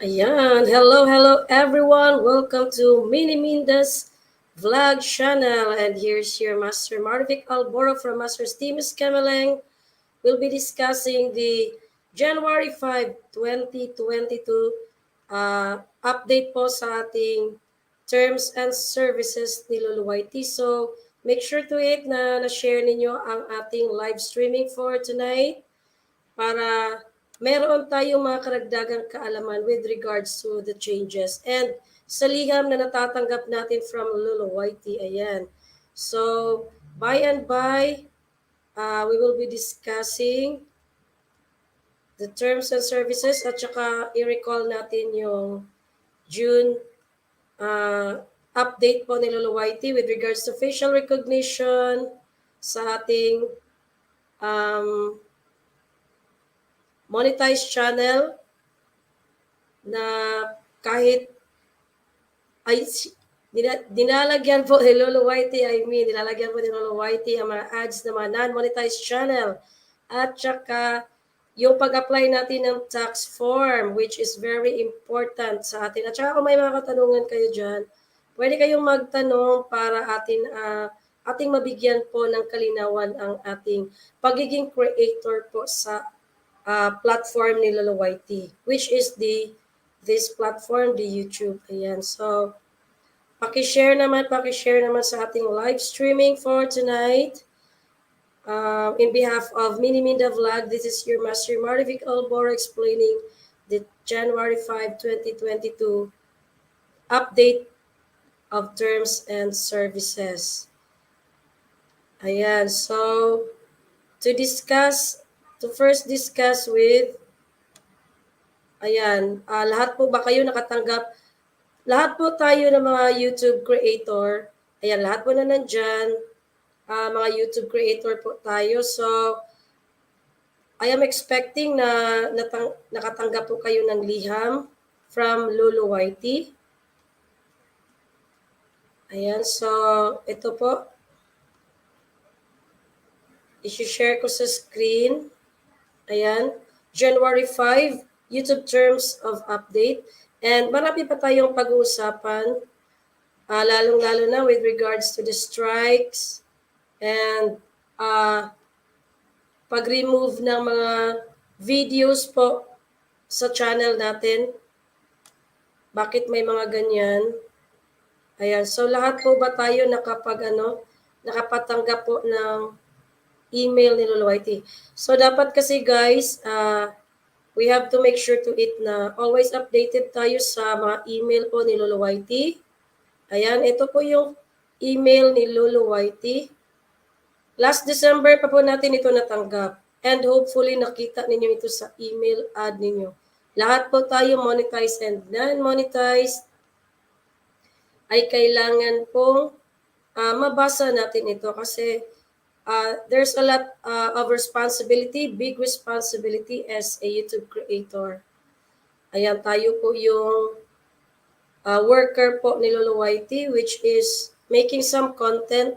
Ayan, hello everyone. Welcome to Mini Minda's vlog channel. And here's your Master Marvic Alboro from Master's Team Scameleng. We'll be discussing the January 5, 2022 update po sa ating terms and services ni Luluwaiti. So, make sure to it na na-share ninyo ang ating live streaming for tonight para meron tayong mga karagdagang kaalaman with regards to the changes and sa liham na natatanggap natin from Luluwaiti. Ayan. So, by and by, we will be discussing the terms and services at saka i-recall natin yung June update po ni Luluwaiti with regards to facial recognition sa ating monetized channel na kahit ay dinalagyan po ni Luluwaiti, nilalagyan po ni Luluwaiti ang mga ads na mga non-monetized channel at saka yung pag-apply natin ng tax form which is very important sa atin. At saka kung may mga katanungan kayo dyan, pwede kayong magtanong para ating mabigyan po ng kalinawan ang ating pagiging creator po sa platform ni Luluwaiti, which is this platform, the YouTube. Ayan. So, paki-share naman sa ating live streaming for tonight. In behalf of Mini Minda Vlog, this is your Master Marvic Albor explaining the January 5, 2022 update of terms and services. Ayan. So, to first discuss with, ayan, lahat po ba kayo nakatanggap? Lahat po tayo ng mga YouTube creator, ayan, lahat po na nandyan, mga YouTube creator po tayo. So, I am expecting na nakatanggap po kayo ng liham from Luluwaiti. Ayan, so, ito po. I-share ko sa screen. Ayan, January 5, YouTube terms of update. And marami pa tayong pag-uusapan, lalong-lalo na with regards to the strikes and pag-remove ng mga videos po sa channel natin. Bakit may mga ganyan? Ayan, so lahat po ba tayo nakapatanggap po ng email ni Luluwaiti? So dapat kasi guys, we have to make sure to it na always updated tayo sa mga email po ni Luluwaiti. Ayan, ito po yung email ni Luluwaiti. Last December pa po natin ito natanggap. And hopefully nakita ninyo ito sa email ad ninyo. Lahat po tayo monetized and non-monetized ay kailangan pong mabasa natin ito kasi there's a lot of responsibility, big responsibility as a YouTube creator. Ayan, tayo po yung worker po ni Luluwaiti, which is making some content,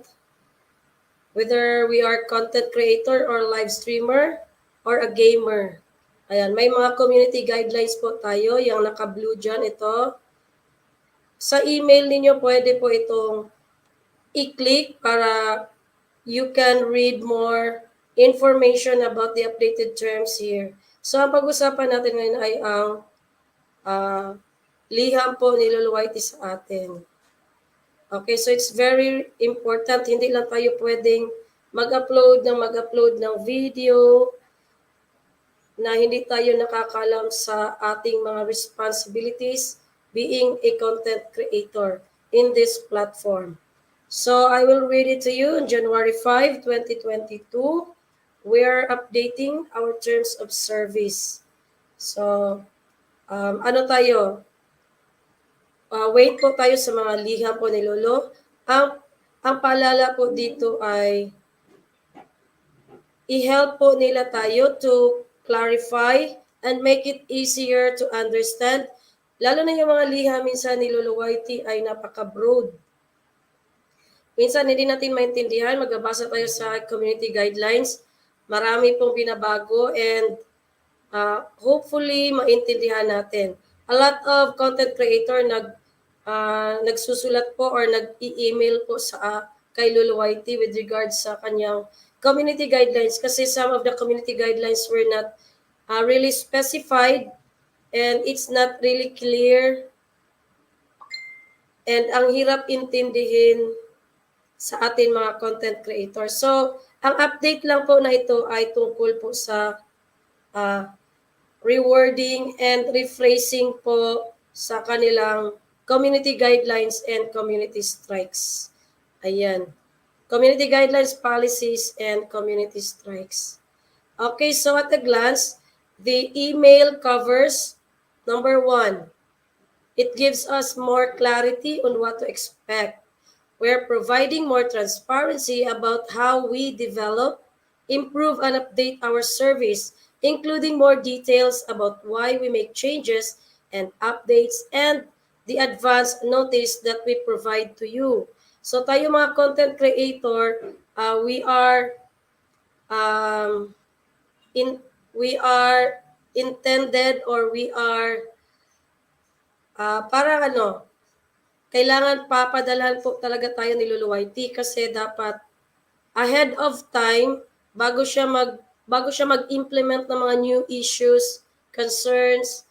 whether we are content creator or live streamer or a gamer. Ayan, may mga community guidelines po tayo, yung naka-blue dyan, ito. Sa email ninyo, pwede po itong i-click para you can read more information about the updated terms here. So, ang pag-usapan natin ngayon ay ang liham po ni Luluwaiti sa atin. Okay, so it's very important. Hindi lang tayo pwedeng mag-upload ng video na hindi tayo nakakalam sa ating mga responsibilities being a content creator in this platform. So I will read it to you on January 5, 2022. We are updating our terms of service. So, ano tayo? Wait po tayo sa mga liham po ni Lolo. Ang paalala po dito ay i-help po nila tayo to clarify and make it easier to understand. Lalo na yung mga liham minsan ni Luluwaiti ay napaka-broad. Minsan hindi natin maintindihan, magbabasa tayo sa community guidelines. Marami pong binabago and hopefully maintindihan natin. a lot of content creator nagsusulat po or nag-email po sa kay Lolo Whitey with regards sa kanyang community guidelines kasi some of the community guidelines were not really specified and it's not really clear and ang hirap intindihin sa atin mga content creators. So, ang update lang po na ito ay tungkol po sa uh, rewording and rephrasing po sa kanilang community guidelines and community strikes. Ayan. Community guidelines, policies, and community strikes. Okay, so at a glance, the email covers, number 1, it gives us more clarity on what to expect. We're providing more transparency about how we develop, improve, and update our service, including more details about why we make changes and updates and the advance notice that we provide to you. So tayo mga content creator, we are um, in we are intended or we are parang kailangan papadalhan po talaga tayo ni Lolo Whitey kasi dapat ahead of time bago siya mag-implement ng mga new issues, concerns,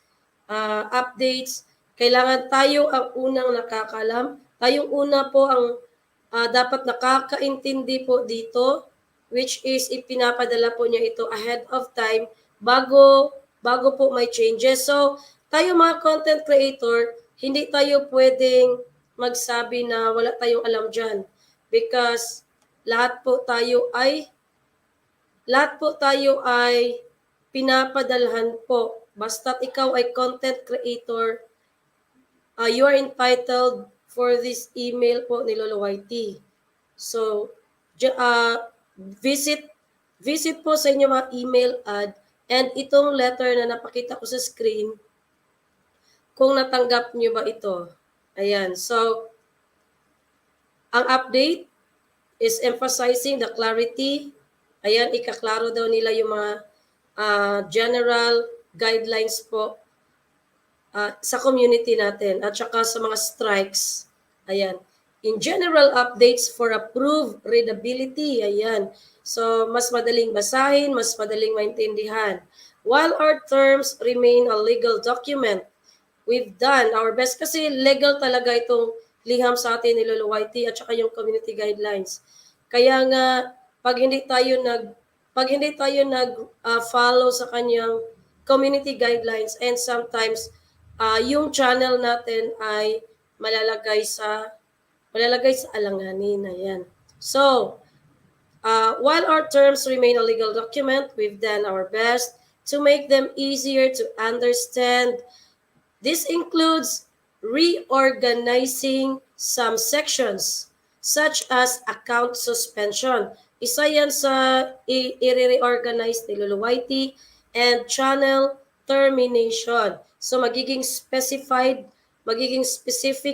updates, kailangan tayo ang unang nakakalam. Tayong una po ang dapat nakakaintindi po dito, which is ipinapadala po niya ito ahead of time bago po may changes. So, tayo mga content creator, hindi tayo pwedeng magsabi na wala tayong alam dyan because lahat po tayo ay pinapadalhan po. Basta't ikaw ay content creator, you are entitled for this email po ni Lolo Whitey. So, visit po sa inyo mga email ad and itong letter na napakita ko sa screen, kung natanggap nyo ba ito. Ayan. So, ang update is emphasizing the clarity. Ayan, ikaklaro daw nila yung mga general guidelines po sa community natin at saka sa mga strikes. Ayan. In general updates for approved readability. Ayan. So, mas madaling basahin, mas madaling maintindihan. While our terms remain a legal document, we've done our best kasi legal talaga itong liham sa atin ni Lolo Whitey at saka yung community guidelines. Kaya nga pag hindi tayo nag follow sa kanyang community guidelines and sometimes yung channel natin ay malalagay sa alanganin. Ayan. So, while our terms remain a legal document, we've done our best to make them easier to understand. This includes reorganizing some sections such as account suspension. Isa yan sa i-reorganize ni Lolo Whitey and channel termination. So magiging specific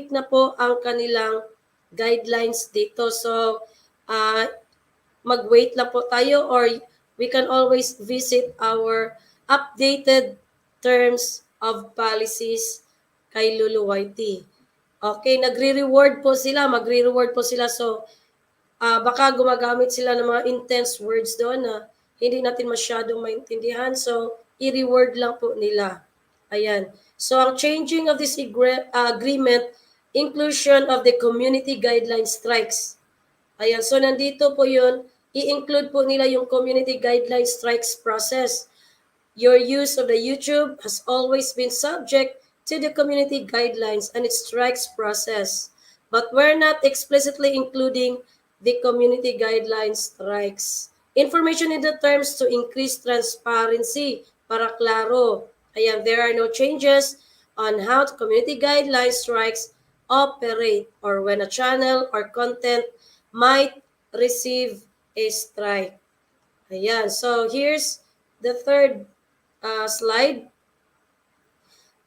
na po ang kanilang guidelines dito. So mag-wait lang po tayo or we can always visit our updated terms of policies kay Lolo Whitey. Okay, magre-reward po sila. So, baka gumagamit sila ng mga intense words doon na hindi natin masyadong maintindihan. So, i-reward lang po nila. Ayan. So, ang changing of this agreement, inclusion of the community guideline strikes. Ayan. So, nandito po yun. I-include po nila yung community guideline strikes process. Your use of the YouTube has always been subject to the community guidelines and its strikes process, but we're not explicitly including the community guidelines strikes. Information in the terms to increase transparency para klaro. Ayan, there are no changes on how the community guidelines strikes operate or when a channel or content might receive a strike. Ayan, so here's the third slide.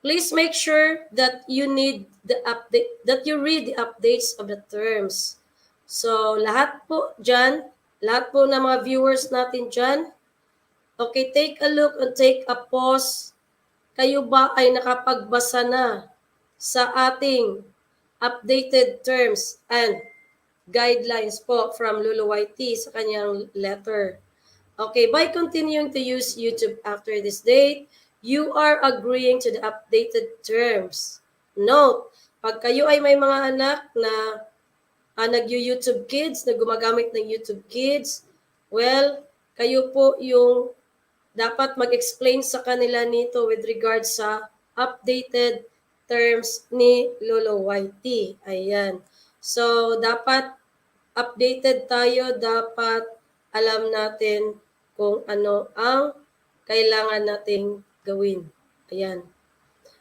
Please make sure that you read the updates of the terms. So lahat po ng mga viewers natin dyan, okay, take a look and take a pause kayo ba ay nakapagbasa na sa ating updated terms and guidelines po from Lolo Whitey sa kanyang letter? Okay, by continuing to use YouTube after this date, you are agreeing to the updated terms. Note, pag kayo ay may mga anak na nag-YouTube Kids, na gumagamit ng YouTube Kids, well, kayo po yung dapat mag-explain sa kanila nito with regard sa updated terms ni Lolo Whitey. Ayan. So, dapat updated tayo, dapat alam natin kung ano ang kailangan nating gawin. Ayan.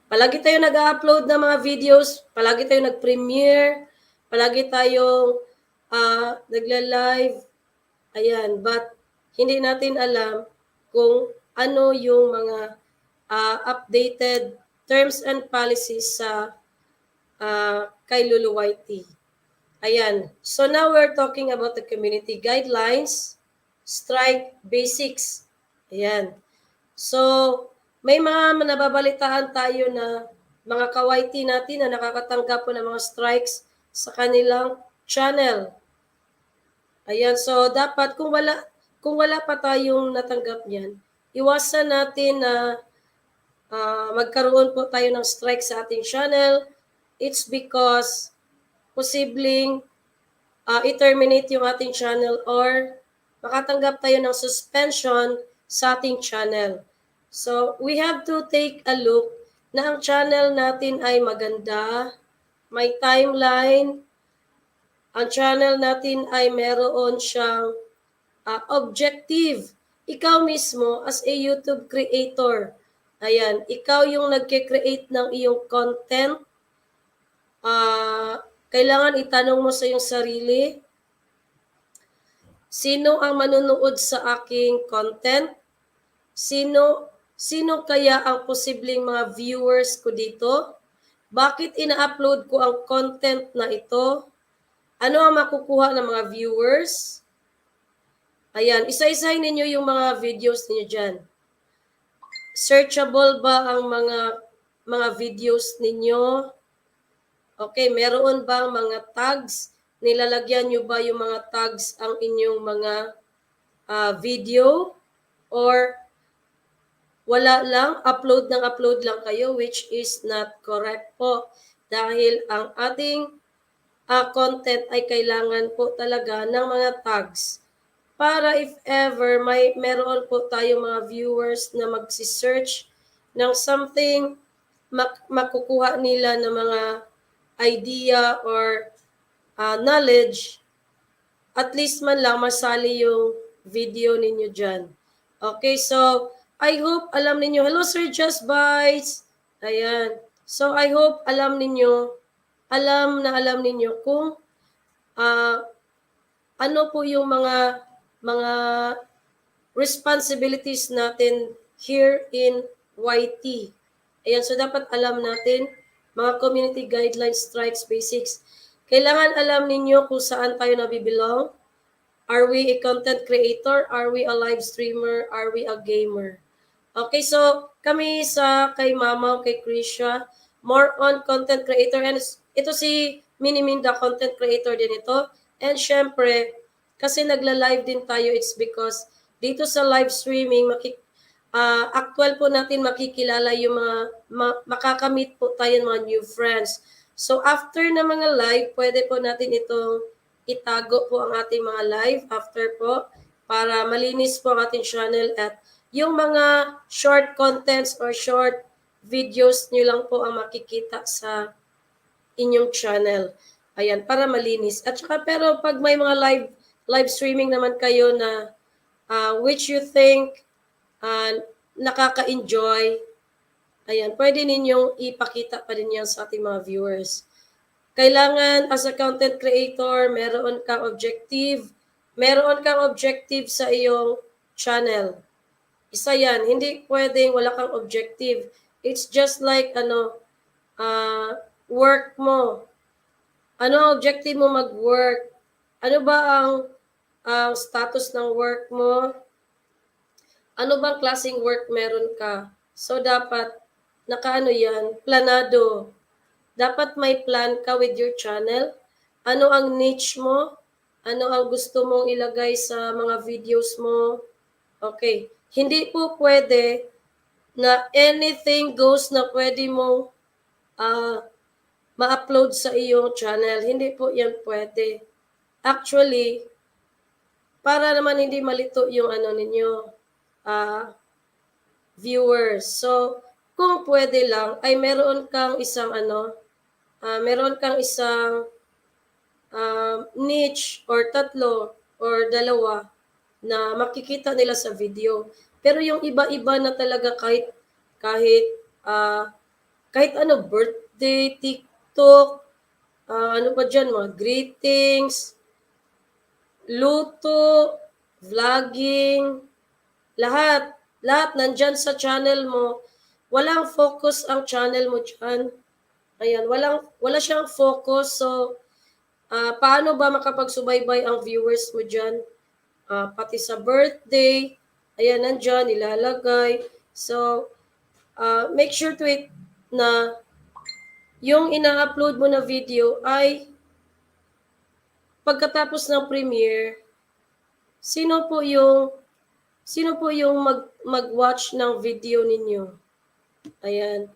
Palagi tayo nag-upload ng mga videos, palagi tayo nag-premiere, palagi tayong nagla-live. Ayan, but hindi natin alam kung ano yung mga updated terms and policies sa kay Lolo Whitey. Ayan. So now we're talking about the community guidelines, strike basics. Ayan. So may mga nababalitaan tayo na mga ka-YT natin na nakakatanggap po ng mga strikes sa kanilang channel. Ayan, so dapat kung wala pa tayong natanggap niyan, iwasan natin na magkaroon po tayo ng strike sa ating channel. It's because posibleng i-terminate yung ating channel or makatanggap tayo ng suspension sa ating channel. So, we have to take a look na ang channel natin ay maganda, may timeline, ang channel natin ay meron siyang objective. Ikaw mismo as a YouTube creator, ayan, ikaw yung nagke-create ng iyong content. Kailangan itanong mo sa iyong sarili, sino ang manunood sa aking content? Sino kaya ang posibleng mga viewers ko dito? Bakit ina-upload ko ang content na ito? Ano ang makukuha ng mga viewers? Ayan, isa-isahin ninyo yung mga videos ninyo dyan. Searchable ba ang mga videos ninyo? Okay, meron bang mga tags? Nilalagyan nyo ba yung mga tags ang inyong mga video? Or wala lang, upload lang kayo, which is not correct po. Dahil ang ating content ay kailangan po talaga ng mga tags para if ever meron po tayong mga viewers na magsi-search ng something, makukuha nila ng mga idea or knowledge, at least man lang masali yung video ninyo dyan. Okay, so I hope alam ninyo. Hello Sir Just Bites. Ayan. So I hope alam ninyo kung ano po yung mga responsibilities natin here in YT. Ayan, so dapat alam natin mga community guidelines, strikes, basics. Kailangan alam ninyo kung saan tayo nabibilong. Are we a content creator? Are we a live streamer? Are we a gamer? Okay, so kami kay Mama, kay Krisha, more on content creator. And ito si Miniminda, content creator din ito. And syempre, kasi nagla-live din tayo, it's because dito sa live streaming, actual po natin makikilala yung makakamit po tayo ng mga new friends. So after na mga live, pwede po natin itong itago po ang ating mga live after po para malinis po ang ating channel at yung mga short contents or short videos nyo lang po ang makikita sa inyong channel. Ayan, para malinis. At saka pero pag may mga live streaming naman kayo na which you think nakaka-enjoy, ayan, pwede ninyong ipakita pa rin yan sa ating mga viewers. Kailangan as a content creator, meron kang objective sa iyong channel. Isa yan, hindi pwedeng wala kang objective. It's just like work mo. Ano ang objective mo mag-work? Ano ba ang status ng work mo? Ano bang klaseng work meron ka? So dapat nakaano yan, planado. Dapat may plan ka with your channel. Ano ang niche mo? Ano ang gusto mong ilagay sa mga videos mo? Okay. Hindi po pwede na anything goes na pwede mong ma-upload sa iyong channel. Hindi po yan pwede. Actually, para naman hindi malito yung ano ninyo, viewers. So, kung pwede lang, ay meron kang isang meron kang isang niche or tatlo or dalawa na makikita nila sa video. Pero yung iba-iba na talaga kahit uh, kahit ano, birthday, TikTok, ano pa dyan, mga greetings, luto, vlogging, lahat nandyan sa channel mo. Walang focus ang channel mo dyan. Ayan, wala siyang focus. So, paano ba makapagsubaybay ang viewers mo dyan? Pati sa birthday, ayan, nandyan, ilalagay. So, make sure to it na yung ina-upload mo na video ay pagkatapos ng premiere, sino po yung mag-watch ng video ninyo? Ayan.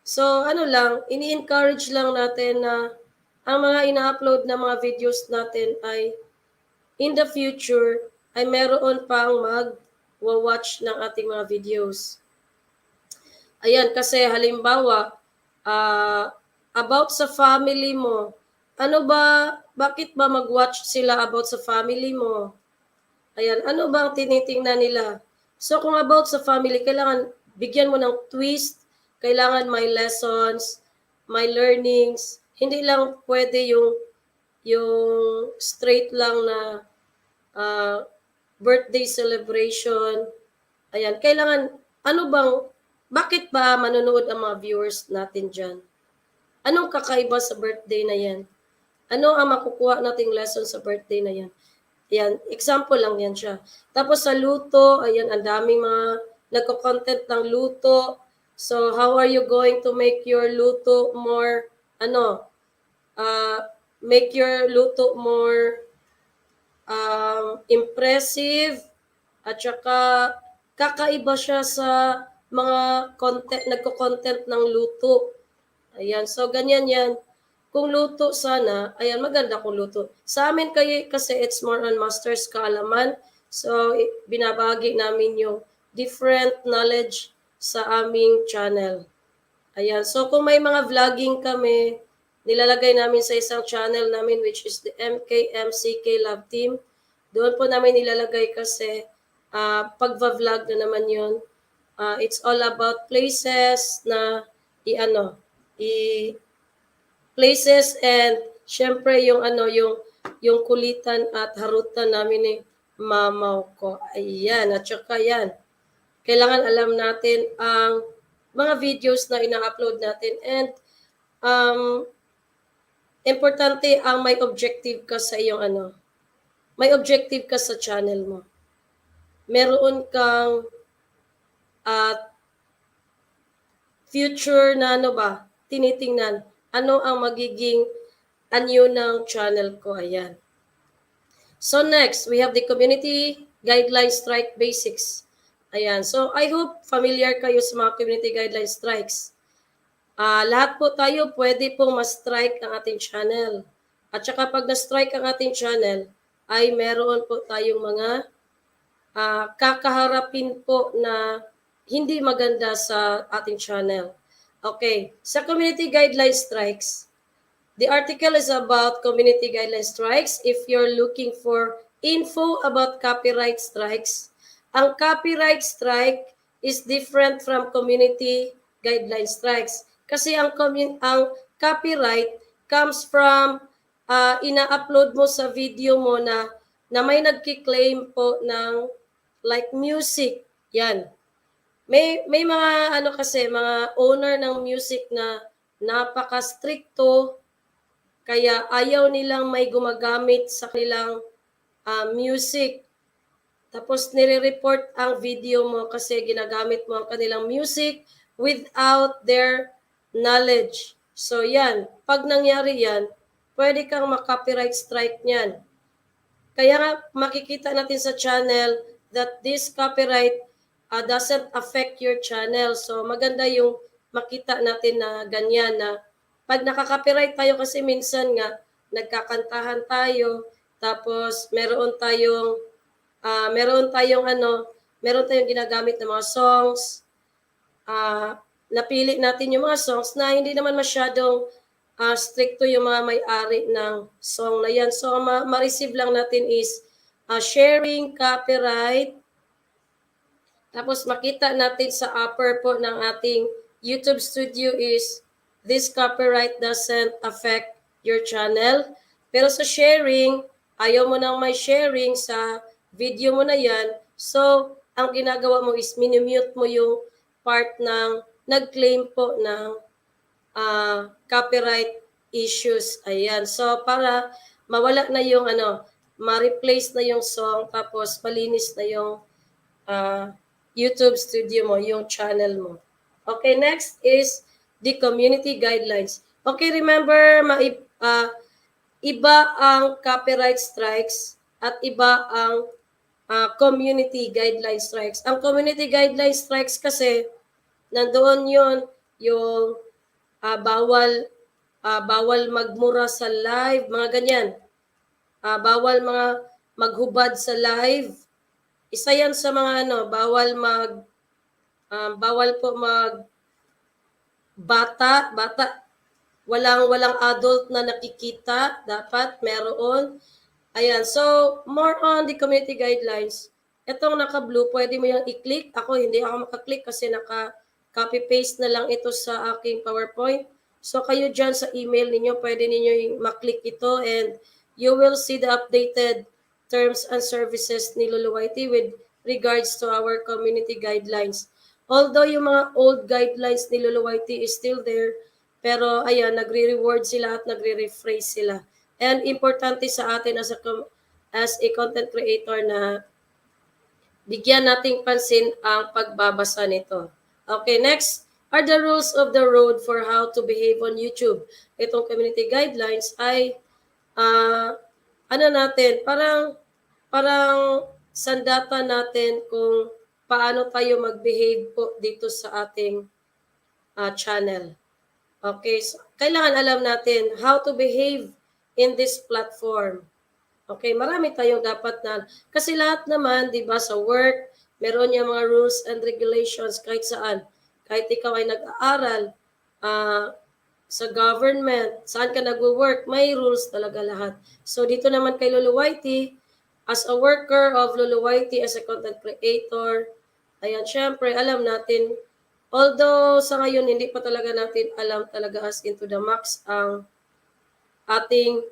So, ano lang, ini-encourage lang natin na ang mga ina-upload na mga videos natin ay in the future ay meron pang mag-watch ng ating mga videos. Ayan, kasi halimbawa, about sa family mo, bakit ba mag-watch sila about sa family mo? Ayan, ano ba ang tinitingnan nila? So kung about sa family, kailangan bigyan mo ng twist, kailangan may lessons, may learnings. Hindi lang pwede yung straight lang na birthday celebration. Ayan, kailangan, bakit ba manonood ang mga viewers natin dyan? Anong kakaiba sa birthday na yan? Ano ang makukuha nating lesson sa birthday na yan? Ayan, example lang yan siya. Tapos sa luto, ayan, ang daming mga nagko-content ng luto. So, how are you going to make your luto more, make your luto more impressive at saka kakaiba siya sa mga nagko-content ng luto. Ayan, so ganyan yan. Kung luto sana, ayan, maganda kung luto. Sa amin kasi it's more on master's kaalaman. So, binabagi namin yung different knowledge sa aming channel. Ayan, so kung may mga vlogging kami, nilalagay namin sa isang channel namin which is the MKMCK Love Team. Doon po namin nilalagay kasi pag-vlog na naman yun. It's all about places na places and syempre yung kulitan at harutan namin ni mamaw ko. Ayan, at saka yan. Kailangan alam natin ang mga videos na ina-upload natin and importante ang may objective ka sa iyong may objective ka sa channel mo. Meron kang future na tinitingnan. Ano ang magiging anyo ng channel ko? Ayan. So next, we have the community guideline strike basics. Ayan. So I hope familiar kayo sa mga community guideline strikes. Lahat po tayo pwede pong ma-strike ang ating channel. At saka pag na-strike ang ating channel, ay meron po tayong mga kakaharapin po na hindi maganda sa ating channel. Okay, sa community guideline strikes, the article is about community guideline strikes. If you're looking for info about copyright strikes, ang copyright strike is different from community guideline strikes. Kasi ang copyright comes from ina-upload mo sa video mo na may nagki-claim po ng like music. Yan. May mga kasi mga owner ng music na napaka-stricto kaya ayaw nilang may gumagamit sa kanilang music. Tapos nire-report ang video mo kasi ginagamit mo ang kanilang music without their knowledge. So yan, pag nangyari yan, pwede kang ma-copyright strike niyan. Kaya nga makikita natin sa channel that this copyright doesn't affect your channel. So maganda yung makita natin na ganyan na pag nakaka-copyright tayo kasi minsan nga nagkakantahan tayo tapos meron tayong ginagamit na mga songs. Napili natin yung mga songs na hindi naman masyadong stricto yung mga may-ari ng song na yan. So, ma-receive lang natin is sharing, copyright, tapos makita natin sa upper po ng ating YouTube studio is this copyright doesn't affect your channel. Pero sa sharing, ayaw mo nang may sharing sa video mo na yan. So, ang ginagawa mo is minimute mo yung part ng nag-claim po ng copyright issues. Ayan. So, para mawala na yung ma-replace na yung song, tapos malinis na yung YouTube studio mo, yung channel mo. Okay, next is the community guidelines. Okay, remember, iba ang copyright strikes at iba ang community guideline strikes. Ang community guideline strikes kasi, nandoon yun, yung bawal magmura sa live, mga ganyan. Bawal mga maghubad sa live. Isa yan sa mga bawal po bata, walang adult na nakikita, dapat meron. Ayan, so more on the community guidelines. Itong naka-blue, pwede mo yung i-click. Ako, hindi ako maka-click kasi naka-copy-paste na lang ito sa aking PowerPoint. So kayo dyan sa email ninyo, pwede ninyo yung maklik ito and you will see the updated terms and services ni Luluwaiti with regards to our community guidelines. Although yung mga old guidelines ni Luluwaiti is still there, pero ayan, nagre-reward sila at nagre-rephrase sila. And importante sa atin as a content creator na bigyan nating pansin ang pagbabasa nito. Okay, next are the rules of the road for how to behave on YouTube. Itong community guidelines ay parang sandata natin kung paano tayo mag-behave po dito sa ating channel. Okay, so kailangan alam natin how to behave in this platform. Okay, marami tayong dapat na, kasi lahat naman, di ba, sa work, meron yung mga rules and regulations kahit saan. Kahit ikaw ay nag-aaral, sa government, saan ka nag-work, may rules talaga lahat. So dito naman kay Luluwaiti, as a worker of Luluwaiti, as a content creator, ayan, syempre, alam natin, although sa ngayon, hindi pa talaga natin alam talaga as into the max ang ating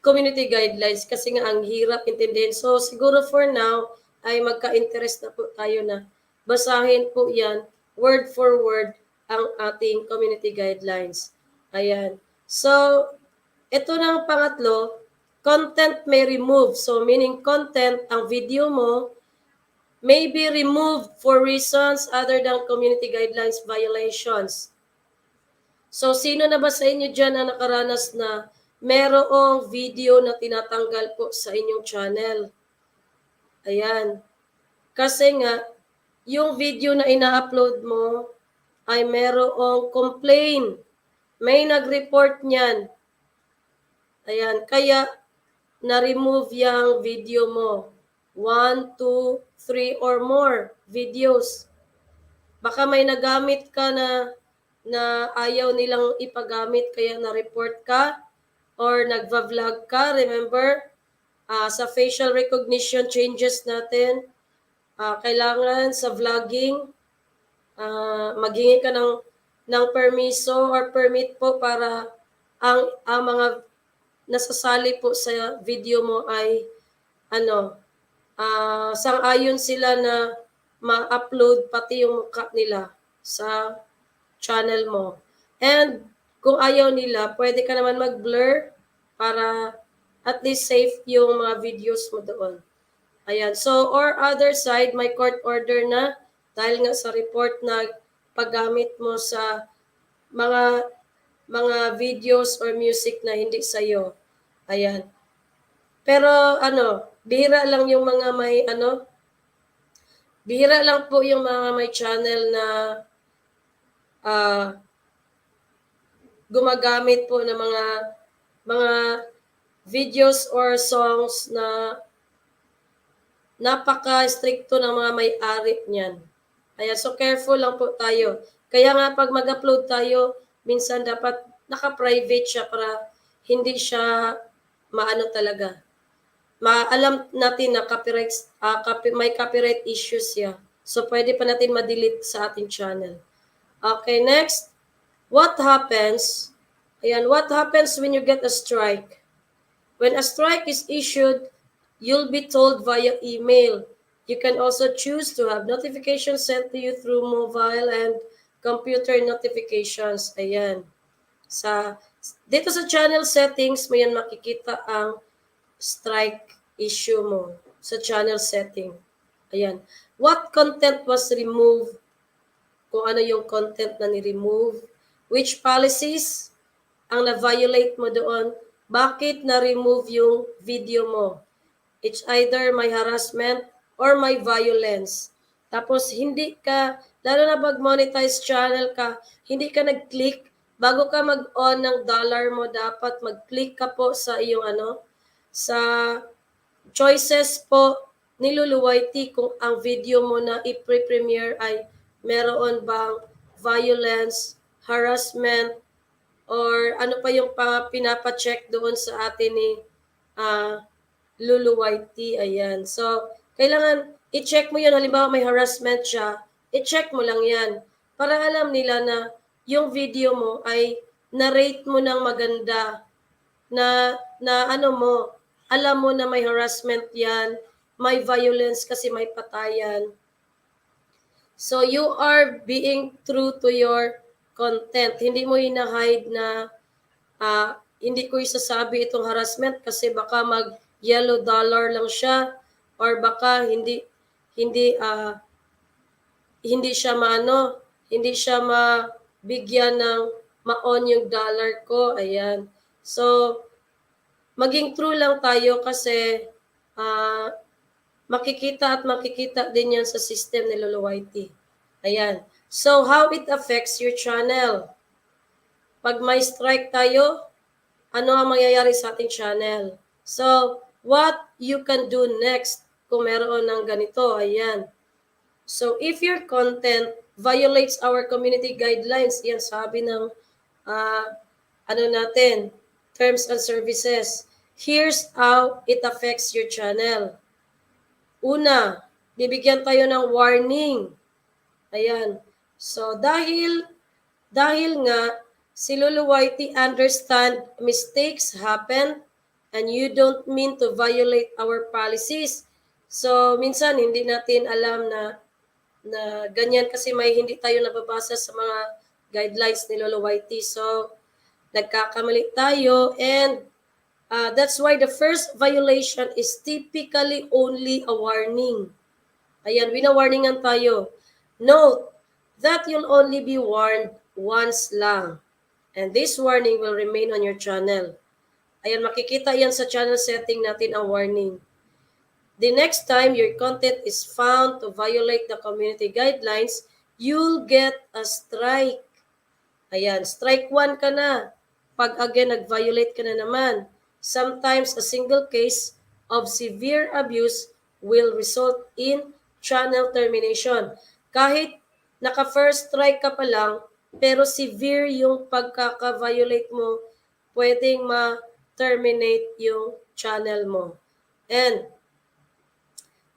community guidelines kasi nga ang hirap intindihin. So siguro for now ay magka-interest na po tayo na basahin po yan word for word ang ating community guidelines. Ayan. So ito na ang pangatlo, content may remove. So meaning content, ang video mo may be removed for reasons other than community guidelines violations. So sino na ba sa inyo dyan na nakaranas na merong video na tinatanggal po sa inyong channel? Ayan. Kasi nga, yung video na ina-upload mo ay merong complaint. May nag-report niyan. Ayan. Kaya, na-remove yung video mo. 1, 2, 3 or more videos. Baka may nagamit ka na ayaw nilang ipagamit kaya na-report ka or nagva-vlog ka. Remember, sa facial recognition changes natin, kailangan sa vlogging, maghingi ka ng permiso or permit po para ang mga nasasali po sa video mo ay sang-ayon sila na ma-upload pati yung mukha nila sa channel mo. And kung ayaw nila, pwede ka naman mag-blur para at least safe yung mga videos mo doon. Ayan. So, or other side, may court order na Dahil nga sa report na paggamit mo sa mga videos or music na hindi sa'yo. Ayan. Pero bihira lang yung mga may bihira lang po yung mga may channel na gumagamit po ng mga videos or songs na napaka-stricto ng mga may-ari niyan. Ayan, so careful lang po tayo. Kaya nga pag mag-upload tayo, minsan dapat naka-private siya para hindi siya maano talaga. Maalam natin na may copyright issues siya. So pwede pa natin ma-delete sa ating channel. Okay, next. What happens? Ayan, what happens when you get a strike? When a strike is issued, you'll be told via email. You can also choose to have notifications sent to you through mobile and computer notifications. Ayan. Dito sa channel settings, may yan makikita ang strike issue mo sa channel setting. Ayan. What content was removed? Kung ano yung content na ni-remove. Which policies ang na-violate mo doon? Bakit na-remove yung video mo? It's either may harassment or may violence. Tapos hindi ka, lalo na pag monetize channel ka, hindi ka nag-click. Bago ka mag-on ng dollar mo, dapat mag-click ka po sa iyong sa choices po ni Luluwayti kung ang video mo na i-premiere ay meron bang violence, harassment, or ano pa yung pinapacheck doon sa atin ni Luluwayti. Ayan. So, kailangan i-check mo yun. Halimbawa may harassment siya, i-check mo lang yan. Para alam nila na yung video mo ay na-rate mo ng maganda, na alam mo na may harassment yan, may violence kasi may patayan. So, you are being true to your content. Hindi mo hina-hide na hindi ko isasabi itong harassment kasi baka mag-yellow dollar lang siya or baka hindi siya hindi siya mabigyan ng ma-on yung dollar ko. Ayan. So, maging true lang tayo kasi makikita din yan sa system ni Luluwayti. Ayan. So, how it affects your channel? Pag may strike tayo, ano ang mangyayari sa ating channel? So, what you can do next kung meron ng ganito? Ayan. So, if your content violates our community guidelines, yan sabi ng terms and services. Here's how it affects your channel. Una, bibigyan tayo ng warning. Ayan. So, dahil nga, si Luluwayti understand mistakes happen and you don't mean to violate our policies. So, minsan hindi natin alam na ganyan kasi may hindi tayo nababasa sa mga guidelines ni Luluwayti. So, nagkakamali tayo and that's why the first violation is typically only a warning. Ayan, wina-warningan tayo. Note that you'll only be warned once lang. And this warning will remain on your channel. Ayan, makikita yan sa channel setting natin ang warning. The next time your content is found to violate the community guidelines, you'll get a strike. Ayan, strike 1 ka na. Pag again, nag-violate ka na naman. Sometimes a single case of severe abuse will result in channel termination. Kahit naka-first strike ka pa lang, pero severe yung pagkaka-violate mo, pwedeng ma-terminate yung channel mo. And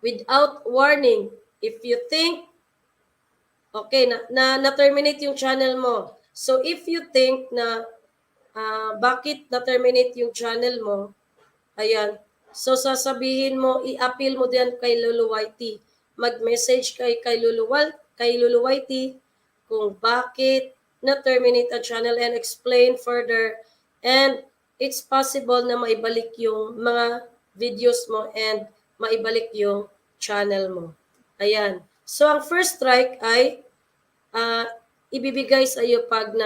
without warning, if you think, okay, na-terminate yung channel mo. So if you think na bakit na-terminate yung channel mo, ayan, so sasabihin mo, i-appeal mo din kay Luluwayti. Mag-message kay Luluwayti kung bakit na-terminate ang channel and explain further. And it's possible na maibalik yung mga videos mo and maibalik yung channel mo. Ayan. So, ang first strike ay ibibigay sa iyo pag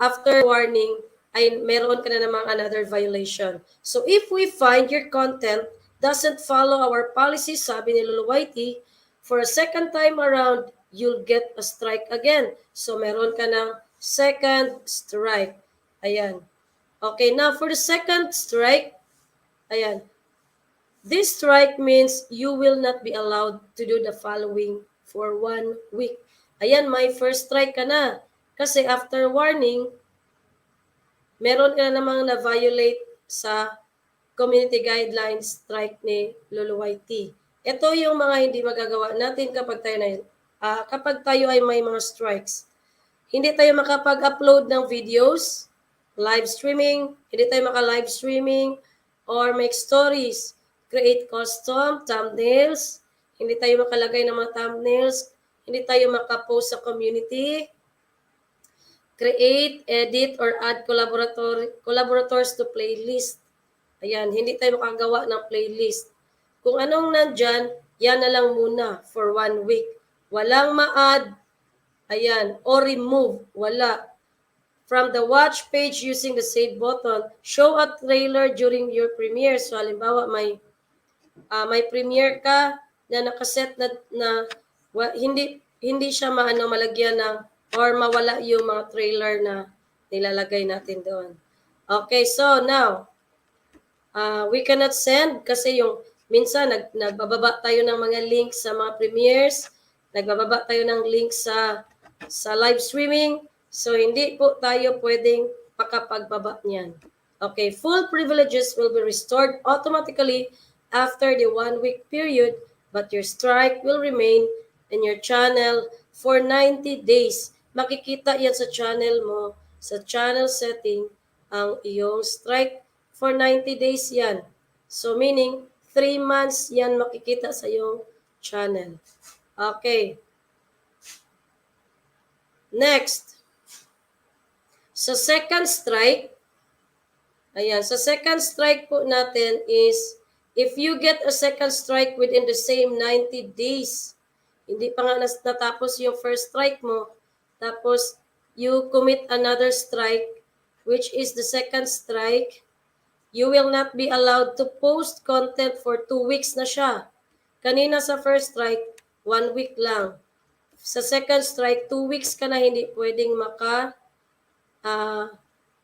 after warning ay meron ka na namang another violation. So, if we find your content doesn't follow our policy, sabi ni Lolo Whitey, for a second time around, you'll get a strike again. So, meron ka ng second strike. Ayan. Okay, now for the second strike, ayan. This strike means you will not be allowed to do the following for 1 week. Ayan, may first strike ka na. Kasi after warning, meron ka na namang na-violate sa community guidelines strike ni Lolo Whitey. Ito yung mga hindi magagawa natin kapag tayo ay may mga strikes. Hindi tayo makapag-upload ng videos, live streaming, hindi tayo maka-live streaming, or make stories, create custom thumbnails, hindi tayo makalagay ng mga thumbnails, hindi tayo makapost sa community, create, edit, or add collaborators to playlist. Ayan, hindi tayo makagawa ng playlist. Kung anong nandyan, yan na lang muna for 1 week. Walang ma-add, ayan, or remove, wala. From the watch page using the save button, show a trailer during your premiere. So, halimbawa, may premiere ka na nakaset hindi siya malagyan ng or mawala yung mga trailer na nilalagay natin doon. Okay, so now, we cannot send kasi yung minsan nagbababa tayo ng mga links sa mga premieres, nagbababa tayo ng links sa live streaming, so hindi po tayo pwedeng makapagbaba niyan. Okay, full privileges will be restored automatically after the 1 week period, but your strike will remain in your channel for 90 days. Makikita yan sa channel mo, sa channel setting, ang iyong strike for 90 days yan. So meaning, 3 months yan makikita sa iyong channel. Okay. Next. Sa second strike, ayan, sa second strike po natin is, if you get a second strike within the same 90 days, hindi pa nga natapos yung first strike mo, tapos you commit another strike, which is the second strike, you will not be allowed to post content for 2 weeks na siya. Kanina sa first strike, 1 week lang. Sa second strike, 2 weeks ka na hindi pwedeng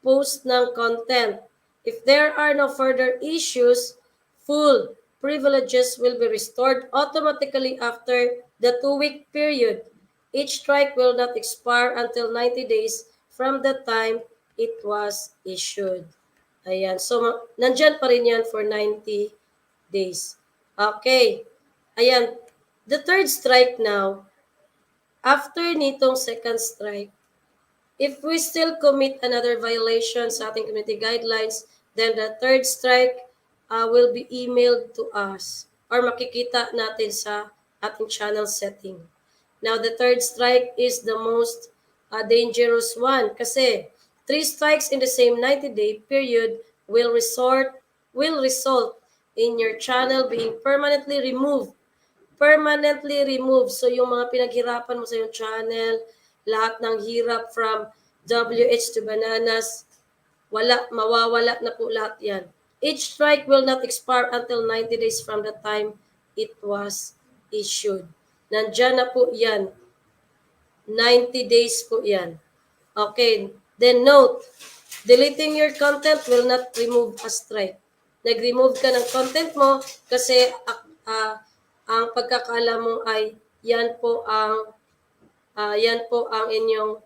post ng content. If there are no further issues, full privileges will be restored automatically after the 2-week period. Each strike will not expire until 90 days from the time it was issued. Ayan. So, nandyan pa rin yan for 90 days. Okay. Ayan. The third strike now, after nitong second strike, if we still commit another violation sa ating community guidelines, then the third strike will be emailed to us or makikita natin sa ating channel setting. Now, the third strike is the most dangerous one kasi 3 strikes in the same 90-day period will result in your channel being permanently removed. So, yung mga pinaghirapan mo sa yung channel, lahat ng hirap from WH to bananas, mawawala na po lahat yan. Each strike will not expire until 90 days from the time it was issued. Nandyan na po yan. 90 days po yan. Okay, then note, deleting your content will not remove a strike. Nag-remove ka ng content mo kasi ang pagkakala mo ay yan po ang inyong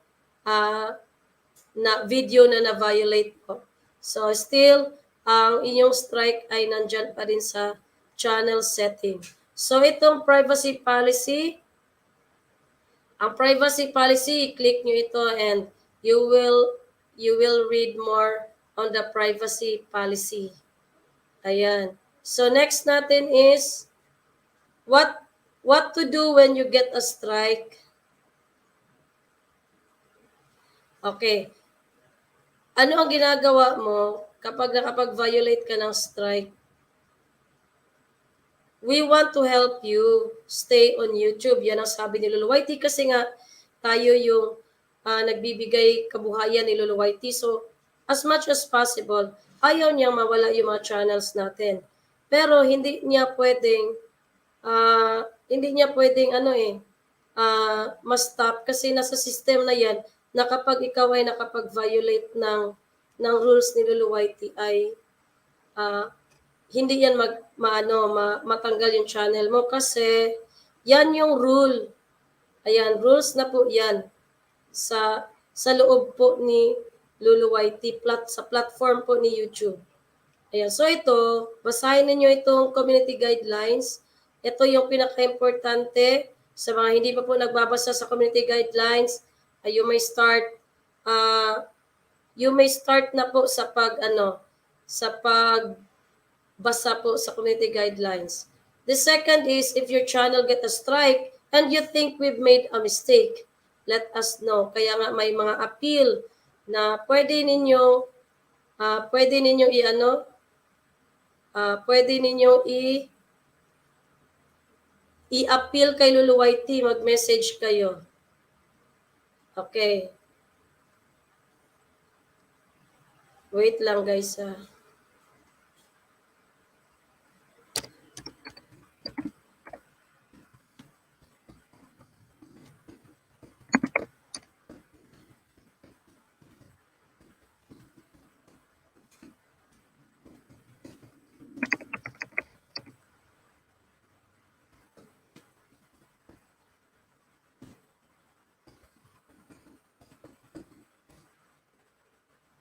video na na-violate po. So still, ang inyong strike ay nandyan pa rin sa channel setting. So itong privacy policy, ang privacy policy, click nyo ito and you will read more on the privacy policy. Ayan. So next natin is what to do when you get a strike. Okay. Ano ang ginagawa mo kapag nakapag-violate ka ng strike? We want to help you stay on YouTube. Yan ang sabi ni Lolo Whitey kasi nga tayo yung nagbibigay kabuhayan ni Lolo Whitey. So, as much as possible, ayaw niyang mawala yung mga channels natin. Pero hindi niya pwedeng ma-stop kasi nasa system na yan na kapag ikaw ay nakapag-violate ng rules ni Lolo Whitey ay hindi yan matanggal yung channel mo kasi yan yung rule. Ayan, rules na po yan sa loob po ni Lolo Whitey sa platform po ni YouTube. Ayan, so ito, basahin ninyo itong community guidelines. Ito yung pinaka-importante sa mga hindi pa po nagbabasa sa community guidelines. You may start na po sa pagbasa po sa community guidelines. The second is, if your channel get a strike and you think we've made a mistake, let us know. Kaya nga may mga appeal na pwede ninyo i-appeal kay Lolo Whitey, mag-message kayo. Okay. Wait lang guys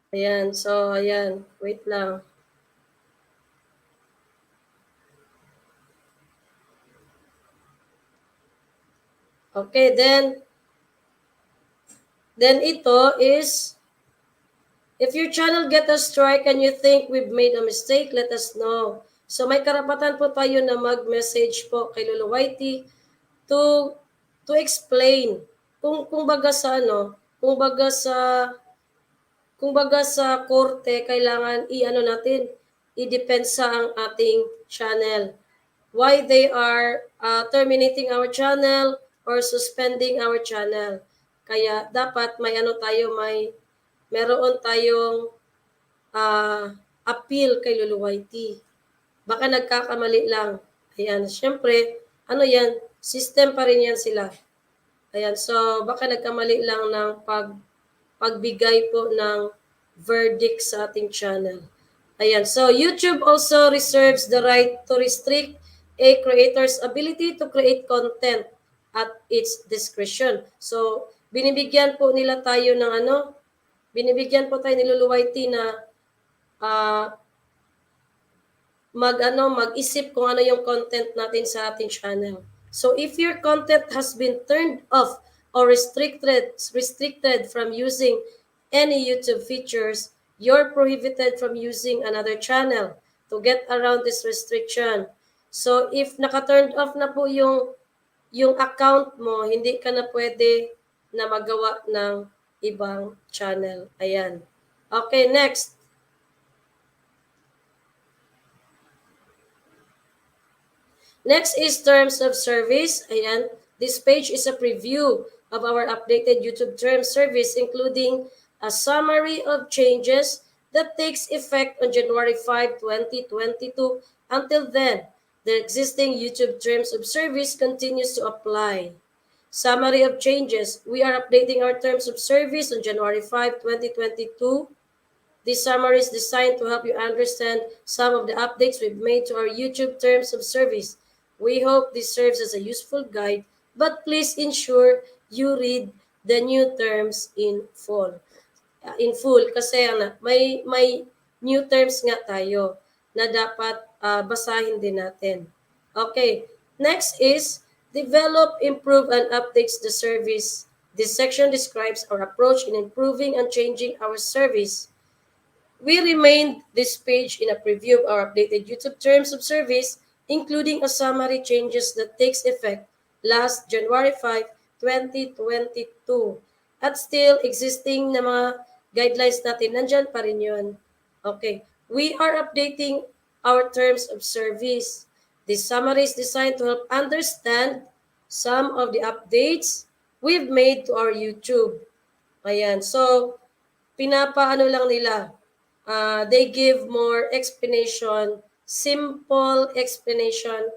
Ayan, so ayan, wait lang. Okay, then ito is, if your channel get a strike and you think we've made a mistake, let us know. So may karapatan po tayo na mag-message po kay Lolo Whitey to explain kung baga sa korte kailangan i-depensa ang ating channel. Why they are terminating our channel or suspending our channel. Kaya dapat meron tayong appeal kay Lolo Whitey. Baka nagkakamali lang. Ayan, syempre, system pa rin yan sila. Ayan, so baka nagkamali lang ng pagbigay po ng verdict sa ating channel. Ayan, so YouTube also reserves the right to restrict a creator's ability to create content at its discretion. So, binibigyan po tayo ni Lolo Whitey na mag-isip kung ano yung content natin sa ating channel. So if your content has been turned off or restricted from using any YouTube features, you're prohibited from using another channel to get around this restriction. So if naka-turned off na po yung account mo, hindi ka na pwede na magawa ng ibang channel. Ayan. Okay, next. Next is terms of service. Ayan. This page is a preview of our updated YouTube terms service, including a summary of changes that takes effect on January 5, 2022. Until then, the existing YouTube terms of service continues to apply. Summary of changes. We are updating our terms of service on January 5, 2022. This summary is designed to help you understand some of the updates we've made to our YouTube terms of service. We hope this serves as a useful guide, but please ensure you read the new terms in full. Kasi may new terms nga tayo na dapat basahin din natin. Okay, next is develop, improve, and updates the service. This section describes our approach in improving and changing our service. We remained this page in a preview of our updated YouTube terms of service, including a summary changes that takes effect last January 5, 2022. At still existing na mga guidelines natin, nandyan pa rin yun. Okay, we are updating our terms of service. This summary is designed to help understand some of the updates we've made to our YouTube. Ayan. So, pinapaano lang nila, they give more explanation, simple explanation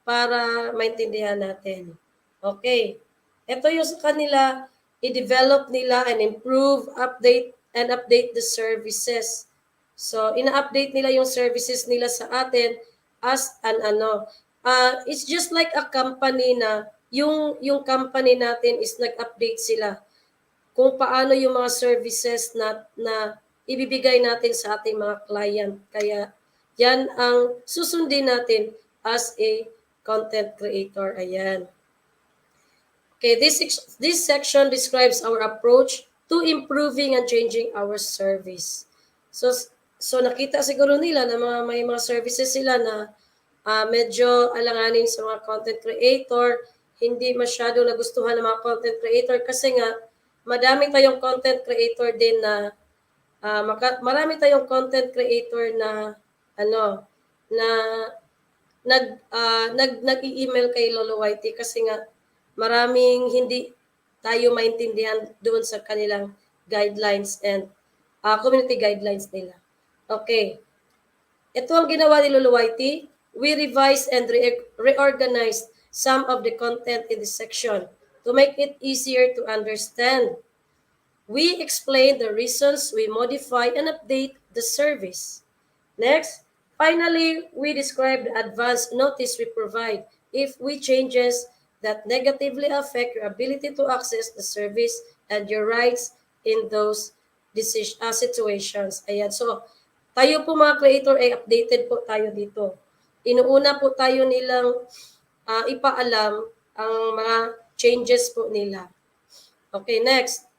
para maintindihan natin. Okay. Ito yung sa kanila, i-develop nila and improve, update the services. So, ina-update nila yung services nila sa atin as an ano. It's just like a company na yung company natin is nag-update sila kung paano yung mga services na ibibigay natin sa ating mga client. Kaya yan ang susundin natin as a content creator. Ayan. Okay, this section describes our approach to improving and changing our service. So nakita siguro nila na may mga services sila na medyo alanganin sa mga content creator, hindi masyado nagustuhan ng mga content creator kasi nga madami tayong content creator din na marami tayong content creator na ano na nag-email kay Lolo Whitey kasi nga maraming hindi tayo maintindihan doon sa kanilang guidelines and community guidelines nila. Okay. Ito ang ginawa ni Lolo Whitey. We revised and reorganized some of the content in this section to make it easier to understand. We explain the reasons we modify and update the service. Next, finally, we describe the advance notice we provide if we changes that negatively affect your ability to access the service and your rights in those situations. Ayan, so tayo po mga creator ay updated po tayo dito. Inuuna po tayo nilang ipaalam ang mga changes po nila. Okay, next.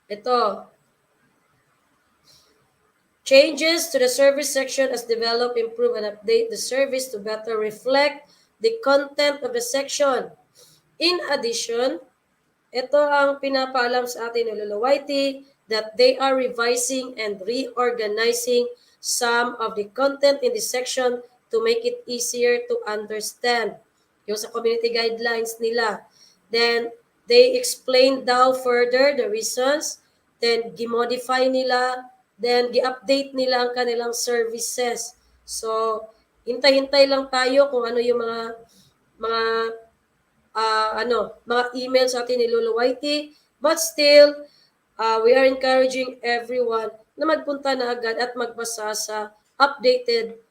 Ito. Changes to the service section as develop, improve, and update the service to better reflect the content of the section. In addition, ito ang pinapaalam sa atin ni Lolo Whitey that they are revising and reorganizing some of the content in this section to make it easier to understand. Yung sa community guidelines nila. Then, they explain daw further the reasons. Then, gimodify nila. Then, gi-update nila ang kanilang services. So, hintay-hintay lang tayo kung ano yung mga mga email sa atin ni Lolo Whitey. But still, we are encouraging everyone na magpunta na agad at magbasa sa updated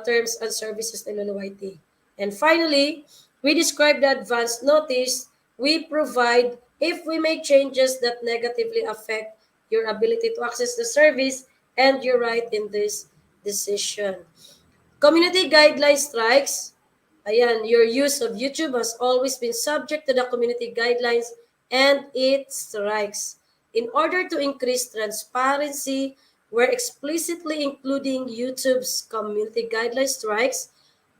terms and services ni Lolo Whitey. And finally, we describe the advance notice we provide if we make changes that negatively affect your ability to access the service and your right in this decision. Community guideline strikes. Ayan, your use of YouTube has always been subject to the community guidelines and it strikes. In order to increase transparency, we're explicitly including YouTube's community guideline strikes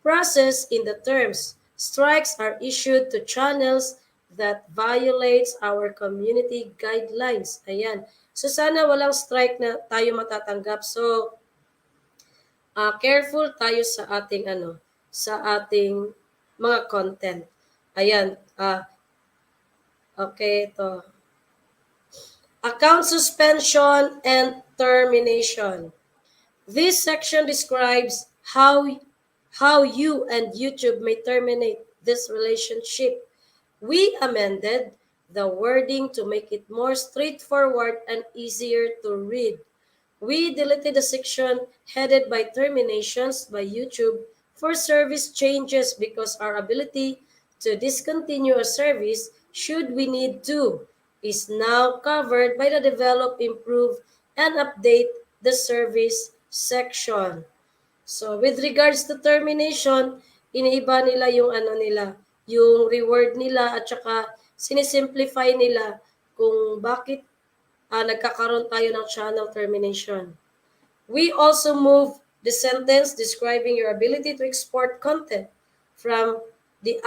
process in the terms. Strikes are issued to channels that violates our community guidelines. Ayan. So sana walang strike na tayo matatanggap. So careful tayo sa ating sa ating mga content. Ayan, okay, ito. Account suspension and termination. This section describes how you and YouTube may terminate this relationship. We amended the wording to make it more straightforward and easier to read. We deleted the section headed by terminations by YouTube for service changes because our ability to discontinue a service should we need to is now covered by the develop, improve, and update the service section. So with regards to termination, iniiba nila yung yung reward nila at saka sinisimplify nila kung bakit nagkakaroon tayo ng channel termination. We also move the sentence describing your ability to export content from the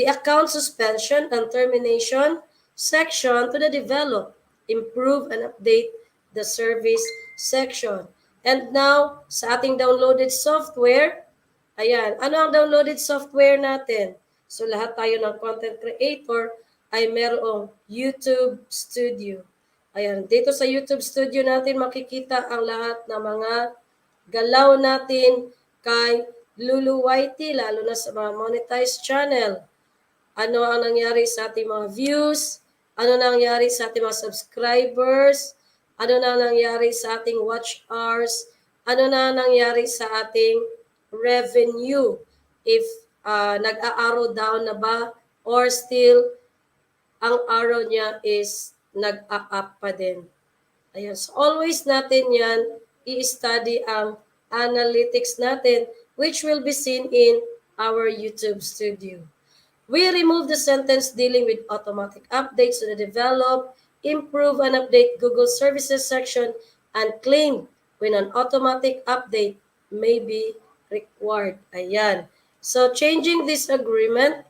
account suspension and termination section to the develop, improve, and update the service section. And now, sa ating downloaded software, ayan, ano ang downloaded software natin? So lahat tayo ng content creator ay merong YouTube Studio. Ayan, dito sa YouTube Studio natin makikita ang lahat ng mga galaw natin kay Lulu Whitey, lalo na sa mga monetized channel. Ano ang nangyari sa ating mga views, ano nangyari sa ating mga subscribers, ano na nangyari sa ating watch hours, ano na nangyari sa ating revenue, if nag-a-arrow down na ba or still ang arrow niya is nag-a-up pa din. Ayan. So always natin yan i-study ang analytics natin, which will be seen in our YouTube Studio. We remove the sentence dealing with automatic updates to the develop, improve and update Google Services section, and claim when an automatic update may be required. Ayan. So changing this agreement,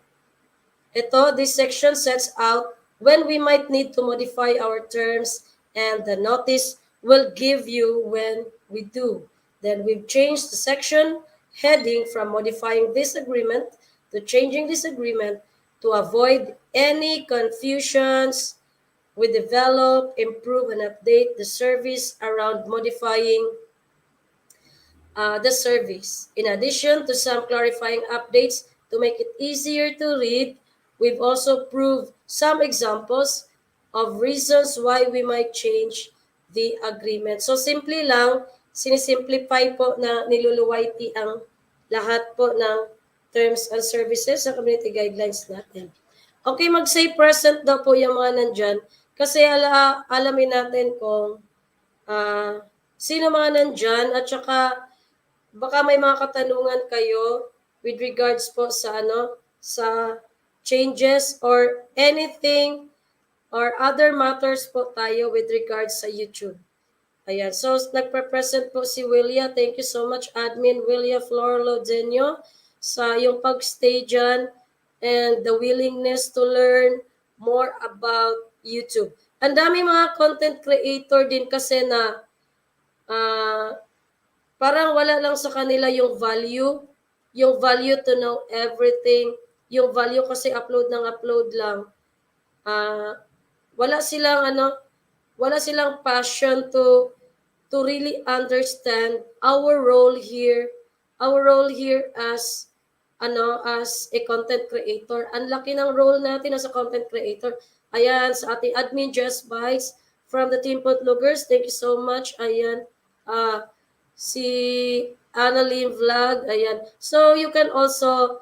this section sets out when we might need to modify our terms, and the notice will give you when we do. Then we've changed the section heading from modifying this agreement to changing this agreement to avoid any confusions. We develop, improve, and update the service around modifying the service. In addition to some clarifying updates to make it easier to read, we've also proved some examples of reasons why we might change the agreement. So simply lang, sinisimplify po na niluluwayti ang lahat po ng terms and services sa community guidelines natin. Okay, mag-say present daw po yung mga nandyan kasi alamin natin kung sino mga nandyan at saka baka may mga katanungan kayo with regards po sa sa changes or anything or other matters po tayo with regards sa YouTube. Ayan, so nagpe-present po si Willia. Thank you so much, Admin Willia Florlodenio, sa yung pag-stay dyan and the willingness to learn more about YouTube. Ang dami mga content creator din kasi na parang wala lang sa kanila yung value to know everything, yung value kasi upload ng upload lang. Wala silang passion to really understand our role here as as a content creator. Ang laki ng role natin as a content creator. Ayan, sa ating admin Just Bites from the Team Potluggers, thank you so much. Ayan, si Annalyn Vlog, ayan. So you can also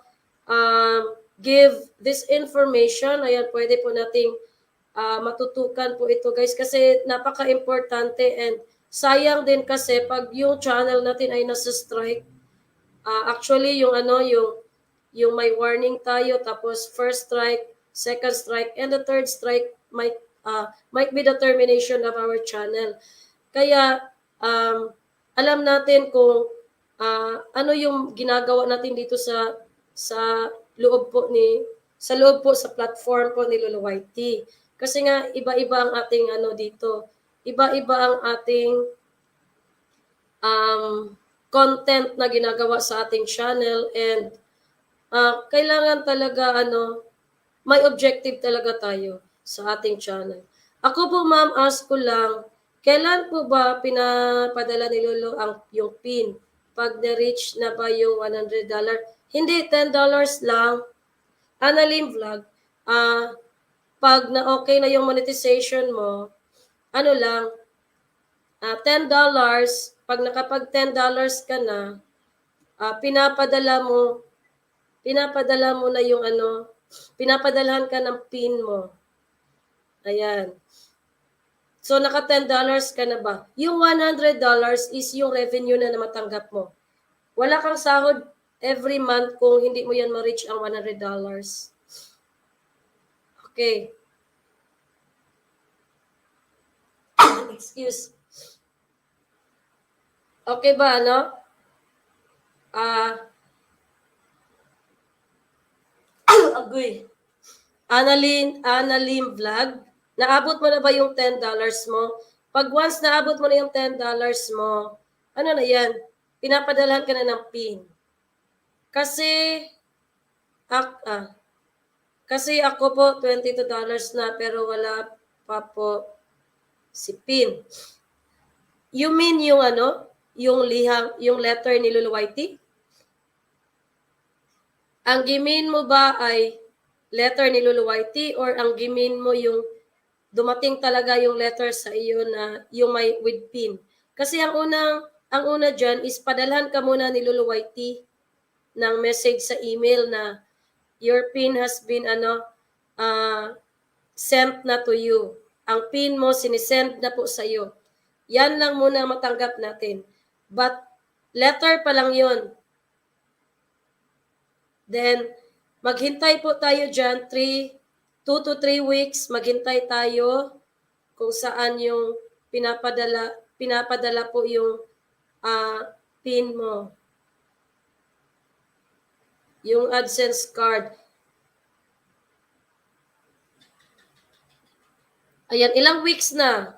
give this information. Ayan, pwede po nating matutukan po ito guys kasi napaka-importante and sayang din kasi pag yung channel natin ay nasa strike. Actually yung yung may warning tayo tapos first strike, second strike, and the third strike might be the termination of our channel. Kaya alam natin kung ano yung ginagawa natin dito sa loob po sa platform po ni Lolo Whitey. Kasi nga iba-iba ang ating dito. Iba-iba ang ating content na ginagawa sa ating channel and kailangan talaga may objective talaga tayo sa ating channel. Ako po ma'am, ask ko lang, kailan po ba pinapadala ni Lolo yung PIN? Pag na-reach na ba yung $100? Hindi, $10 lang. Annalyn Vlog, pag na-okay na yung monetization mo, lang, $10, pag nakapag $10 ka na, pinapadala mo na yung pinapadalhan ka ng PIN mo. Ayan. So, naka $10 ka na ba? Yung $100 is yung revenue na matanggap mo. Wala kang sahod every month kung hindi mo yan ma-reach ang $100. Okay. Excuse. Okay ba, agoy. Annalyn Vlog, naabot mo na ba yung $10 mo? Pag once naabot mo na yung $10 mo, ano na yan, pinapadalhan ka na ng PIN. Kasi, kasi ako po, $22 na, pero wala pa po si PIN. You mean yung yung liham, yung letter ni Lolo Whitey? Ang gimin mo ba ay letter ni Lolo Whitey or ang gimin mo yung dumating talaga yung letter sa iyo na yung may with PIN? Kasi ang una diyan is padalhan ka muna ni Lolo Whitey ng message sa email na your PIN has been sent na to you. Ang PIN mo sinisend na po sa iyo. Yan lang muna matanggap natin. But letter pa lang yon. Then, maghintay po tayo dyan, 2 to 3 weeks, maghintay tayo kung saan yung pinapadala po yung PIN mo. Yung AdSense card. Ayan, ilang weeks na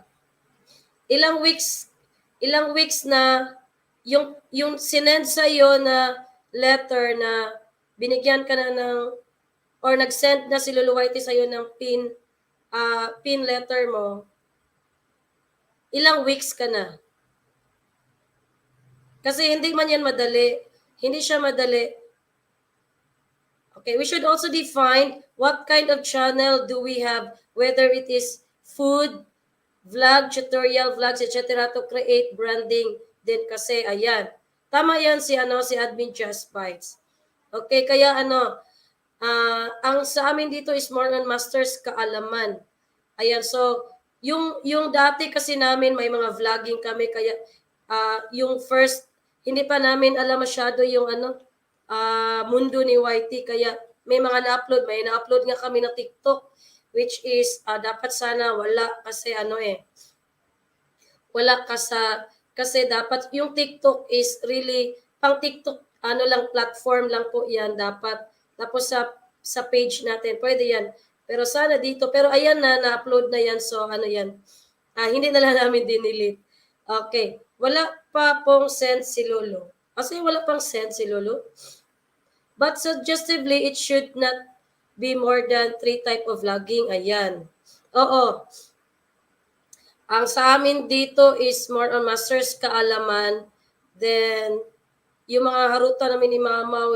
yung sinend sa iyo na letter na binigyan ka na ng or nag-send na si Lolo Whitey sa iyo ng PIN letter mo. Ilang weeks ka na? Kasi hindi man yan madali. Hindi siya madali. Okay, we should also define what kind of channel do we have, whether it is food, vlog, tutorial, vlogs, etc. to create branding din kasi ayan. Tama yan si Admin Just Bites. Okay, kaya ang sa amin dito is more on masters kaalaman. Ayan, so yung dati kasi namin may mga vlogging kami kaya yung first hindi pa namin alam masyado yung mundo ni YT kaya may mga na-upload nga kami ng TikTok which is dapat sana wala kasi wala kasi dapat yung TikTok is really pang TikTok lang platform lang po yan dapat tapos sa page natin pwede yan pero sana dito pero ayan na-upload na yan so yan hindi na lang namin dinilit. Okay, wala pa pong send si Lolo kasi wala pang send si Lolo. But suggestively, it should not be more than 3 type of vlogging. Ayan. Oo. Ang sa amin dito is more on masters kaalaman. Then, yung mga harutan namin ni Mama,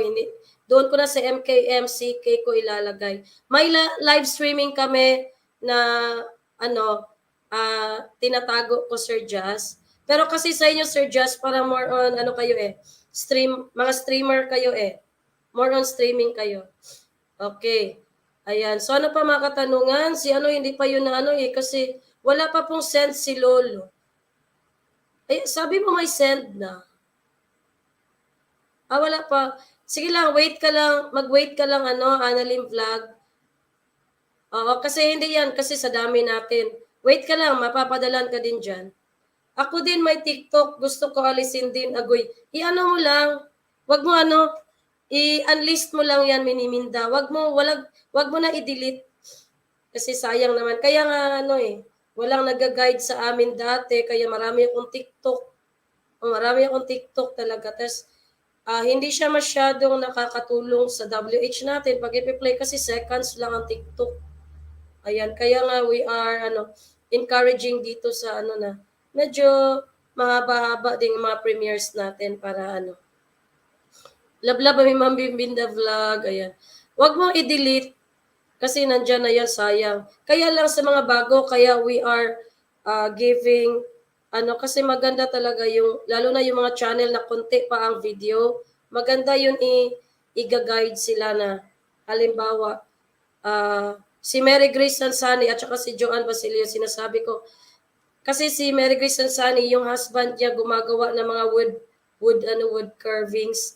doon ko na sa MKM, CK ko ilalagay. May live streaming kami na, tinatago ko Sir Jazz. Pero kasi sa inyo, Sir Jazz, para more on, kayo mga streamer kayo More on streaming kayo. Okay. Ayan. So, ano pa mga katanungan? Hindi pa yun na kasi wala pa pong send si Lolo. Ay, sabi mo may send na. Wala pa. Sige lang, mag-wait ka lang, Annalyn Vlog. Oo, kasi hindi yan, kasi sa dami natin. Wait ka lang, mapapadalan ka din dyan. Ako din may TikTok, gusto ko alisin din, agoy. Mo lang, wag mo i-unlist mo lang yan, miniminda. Wag mo na i-delete. Kasi sayang naman. Kaya nga walang nag-guide sa amin dati, kaya marami akong TikTok. Marami akong TikTok talaga. Tapos, hindi siya masyadong nakakatulong sa WH natin. Pag i-play kasi seconds lang ang TikTok. Ayan, kaya nga we are encouraging dito sa medyo mahaba-haba ding mga premieres natin para Lablab may Mambibinda vlog, ayan. Huwag mo i-delete kasi nandyan na yan, sayang. Kaya lang sa mga bago, kaya we are giving, kasi maganda talaga lalo na yung mga channel na konti pa ang video, maganda yun i-guide sila na, halimbawa, si Mary Grace Sansani at saka si Joanne Basilio, sinasabi ko, kasi si Mary Grace Sansani, yung husband niya gumagawa ng mga wood carvings,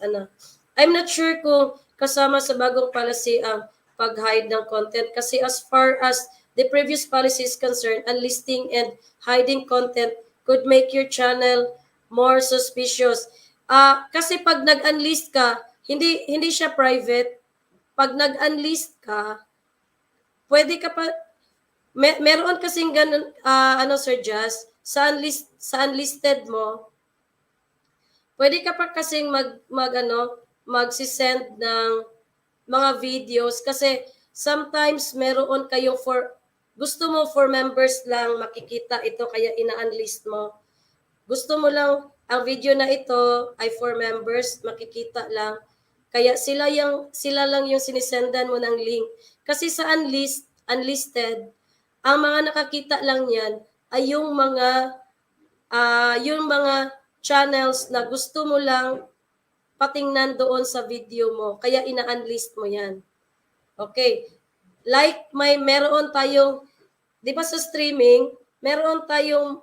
I'm not sure kung kasama sa bagong policy ang pag-hide ng content kasi as far as the previous policy is concerned, unlisting and hiding content could make your channel more suspicious. Kasi pag nag-unlist ka, hindi siya private. Pag nag-unlist ka, pwede ka pa meron kasing ganun Sir Jazz, sa unlisted mo, Pwede ka pa kasing magsisend ng mga videos kasi sometimes meron kayo gusto mo for members lang makikita ito kaya ina-unlist mo. Gusto mo lang ang video na ito ay for members makikita lang. Kaya sila lang yung sinisendan mo ng link. Kasi sa unlisted, ang mga nakakita lang yan ay yung mga channels na gusto mo lang patingnan doon sa video mo. Kaya ina-unlist mo yan. Okay. Like meron tayong, di ba sa streaming, meron tayong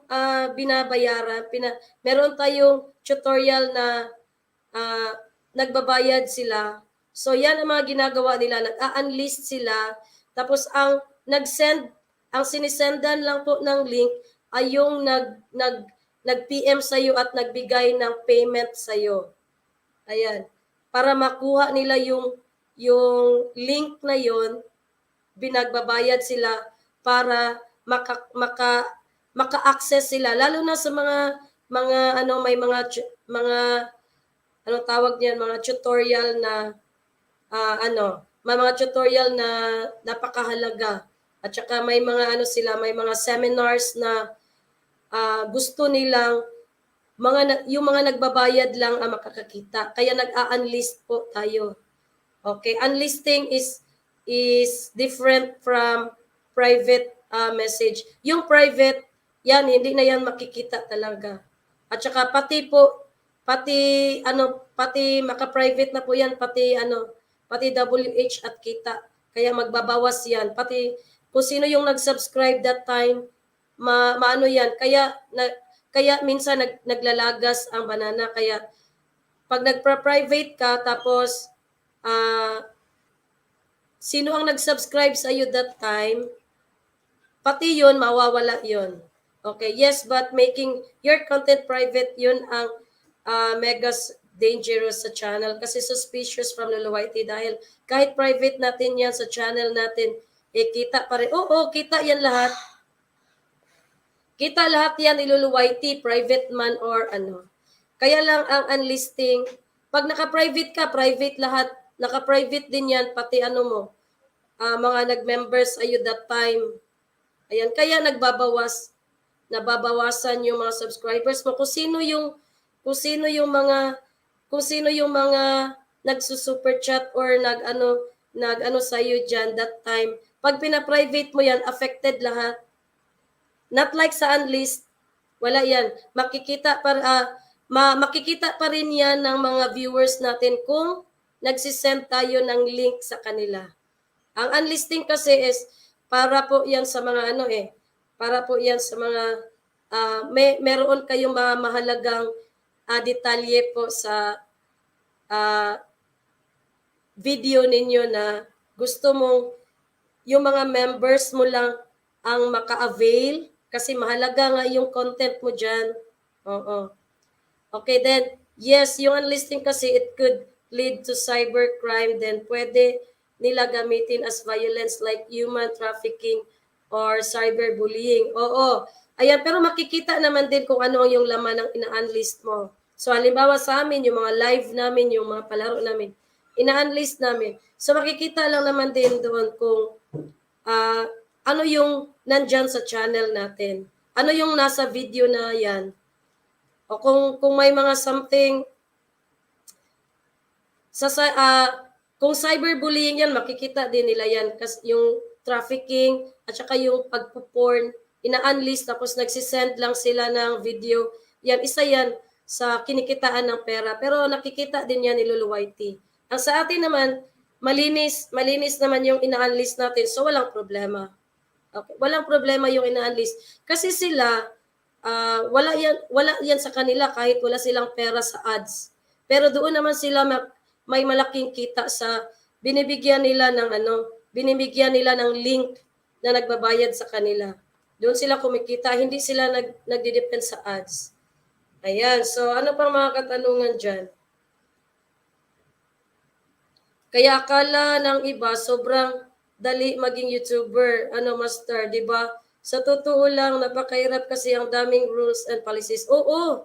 binabayaran, meron tayong tutorial na nagbabayad sila. So yan ang mga ginagawa nila, nag-unlist sila. Tapos ang sinisendan lang po ng link ay yung nag-PM sa'yo at nagbigay ng payment sa'yo. Ayan. Para makuha nila yung link na yon, binagbabayad sila para maka-access sila, lalo na sa mga may mga tawag niyan, mga tutorial na may mga tutorial na napakahalaga. At saka may mga may mga seminars na gusto nilang yung mga nagbabayad lang ang makakakita. Kaya nag-a-unlist po tayo. Okay, unlisting is different from private message. Yung private, yan hindi na yan makikita talaga. At saka pati maka-private na po yan, pati WH at kita. Kaya magbabawas yan. Pati kung sino yung nag-subscribe that time, maano yan. Kaya minsan naglalagas ang banana. Kaya pag nagpa-private ka, tapos sino ang nag-subscribe sa iyo that time, pati yun, mawawala yun. Okay, yes, but making your content private, yun ang mega dangerous sa channel kasi suspicious from Luluwaiti dahil kahit private natin yan sa channel natin, kita pa rin. Oo, kita yan lahat. Kita lahat yan iluluwaiti, private man or ano. Kaya lang ang unlisting, pag naka-private ka, private lahat. Naka-private din yan, pati mga nag-members ayo that time. Ayan, kaya nababawasan yung mga subscribers mo. Kung sino yung mga nagsusuper chat or nag-ano sa iyo diyan that time. Pag pina-private mo yan, affected lahat. Not like sa unlist, wala yan. Makikita pa rin yan ng mga viewers natin kung nagsisend tayo ng link sa kanila. Ang unlisting kasi is para po yan sa mga para po yan sa mga meron kayong mga mahalagang detalye po sa video ninyo na gusto mong yung mga members mo lang ang maka-avail kasi mahalaga nga yung content mo dyan. Oo. Okay, then, yes, yung unlisting kasi it could lead to cybercrime, then pwede nila gamitin as violence like human trafficking or cyberbullying. Oo. Ayan, pero makikita naman din kung ano yung laman ng ina-unlist mo. So, halimbawa sa amin, yung mga live namin, yung mga palaro namin, ina-unlist namin. So, makikita lang naman din doon kung ano yung nandyan sa channel natin. Ano yung nasa video na yan. O kung may mga something kung cyberbullying yan, makikita din nila yan. Kasi yung trafficking at saka yung pagpuporn, ina-unlist tapos nagsisend lang sila ng video. Yan, isa yan sa kinikitaan ng pera. Pero nakikita din yan ni Luluwaiti. Ang sa atin naman, malinis naman yung ina-unlist natin. So, walang problema. Okay. Walang problema yung ina-unlist. Kasi sila, wala yan sa kanila kahit wala silang pera sa ads. Pero doon naman sila may malaking kita sa binibigyan nila ng link na nagbabayad sa kanila. Doon sila kumikita, hindi sila nagdidepend sa ads. Ayan, so ano pang mga katanungan dyan? Kaya akala ng iba, sobrang dali maging YouTuber, master, di ba? Sa totoo lang, napakahirap kasi ang daming rules and policies. Oo,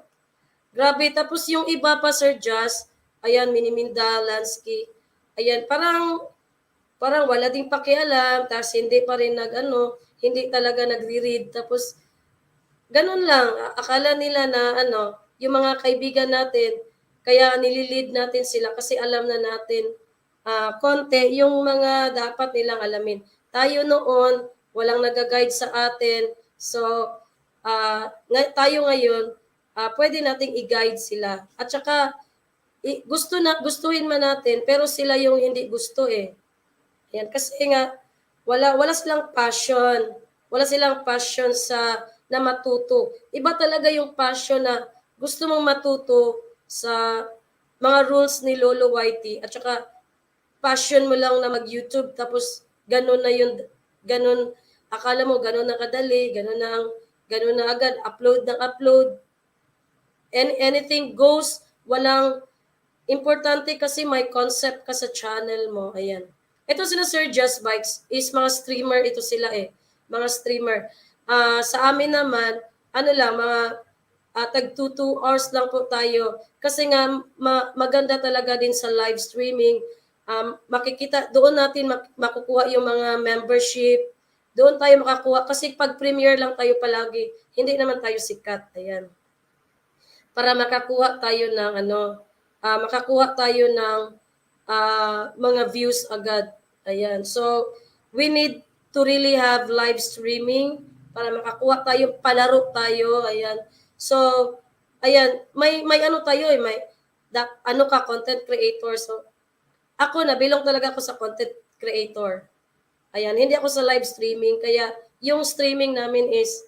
Grabe, tapos yung iba pa, Sir Just, ayan, Miniminda, Lansky, ayan, parang wala ding pakialam, tapos hindi pa rin hindi talaga nagre-read, tapos ganun lang, akala nila na yung mga kaibigan natin, kaya nililid natin sila kasi alam na natin konti yung mga dapat nilang alamin. Tayo noon, walang nag-guide sa atin, so tayo ngayon, pwede nating i-guide sila. At saka, gustuhin man natin, pero sila yung hindi gusto eh. Yan, kasi nga, wala silang passion. Wala silang passion na matuto. Iba talaga yung passion na gusto mong matuto sa mga rules ni Lolo Whitey at saka passion mo lang na mag-YouTube tapos ganun na yun, ganun, akala mo ganun na kadali, ganun na agad, upload ng upload, anything goes, walang importante kasi may concept ka sa channel mo. Ayan. Ito sila Sir Just Bikes is mga streamer ito sila eh. Mga streamer. Sa amin naman, ano lang, mga tag 2 hours lang po tayo. Kasi nga maganda talaga din sa live streaming. Makikita, doon natin makukuha yung mga membership. Doon tayo makakuha kasi pag premiere lang tayo palagi, hindi naman tayo sikat. Ayan, para makakuha tayo ng makakuha tayo ng mga views agad. Ayan. So, we need to really have live streaming para makakuha tayo, palaro tayo. Ayan. So, ayan, may tayo eh, content creator. So, ako nabilong talaga ako sa content creator. Ayan, hindi ako sa live streaming. Kaya yung streaming namin is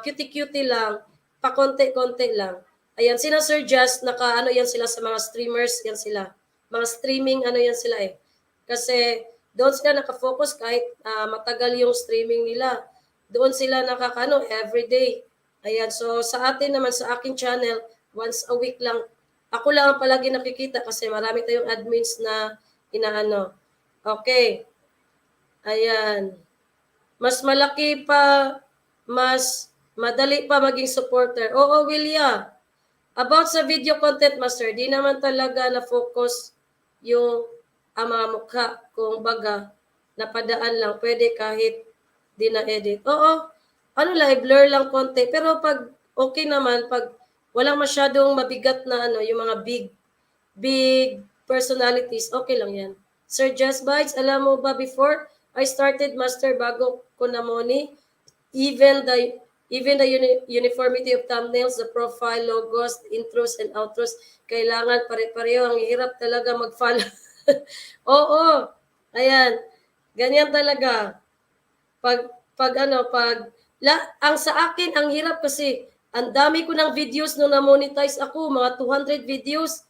cutie-cutie lang, pakonti-konti lang. Ayan, sina Sir Just, yan sila sa mga streamers, yan sila. Mga streaming, yan sila eh. Kasi doon sila nakafocus kahit matagal yung streaming nila. Doon sila everyday. Ayan, so sa atin naman, sa aking channel, once a week lang. Ako lang ang palagi nakikita kasi marami tayong admins na inaano. Okay. Ayan. Mas malaki pa, mas madali pa maging supporter. Oo, Willia. About sa video content, Master, di naman talaga na-focus yung mga mukha. Kung baga, napadaan lang. Pwede kahit di na-edit. Oo, blur lang konti. Pero pag okay naman, pag walang masyadong mabigat na yung mga big personalities, okay lang yan. Sir Just Bites, alam mo ba before I started Master bago ko namoni, even the uniformity of thumbnails, the profile, logos, intros, and outros, kailangan pare-pareho. Ang hirap talaga mag-follow. Oo, ayan. Ganyan talaga. Ang sa akin, ang hirap kasi, ang dami ko ng videos nung na-monetize ako, mga 200 videos.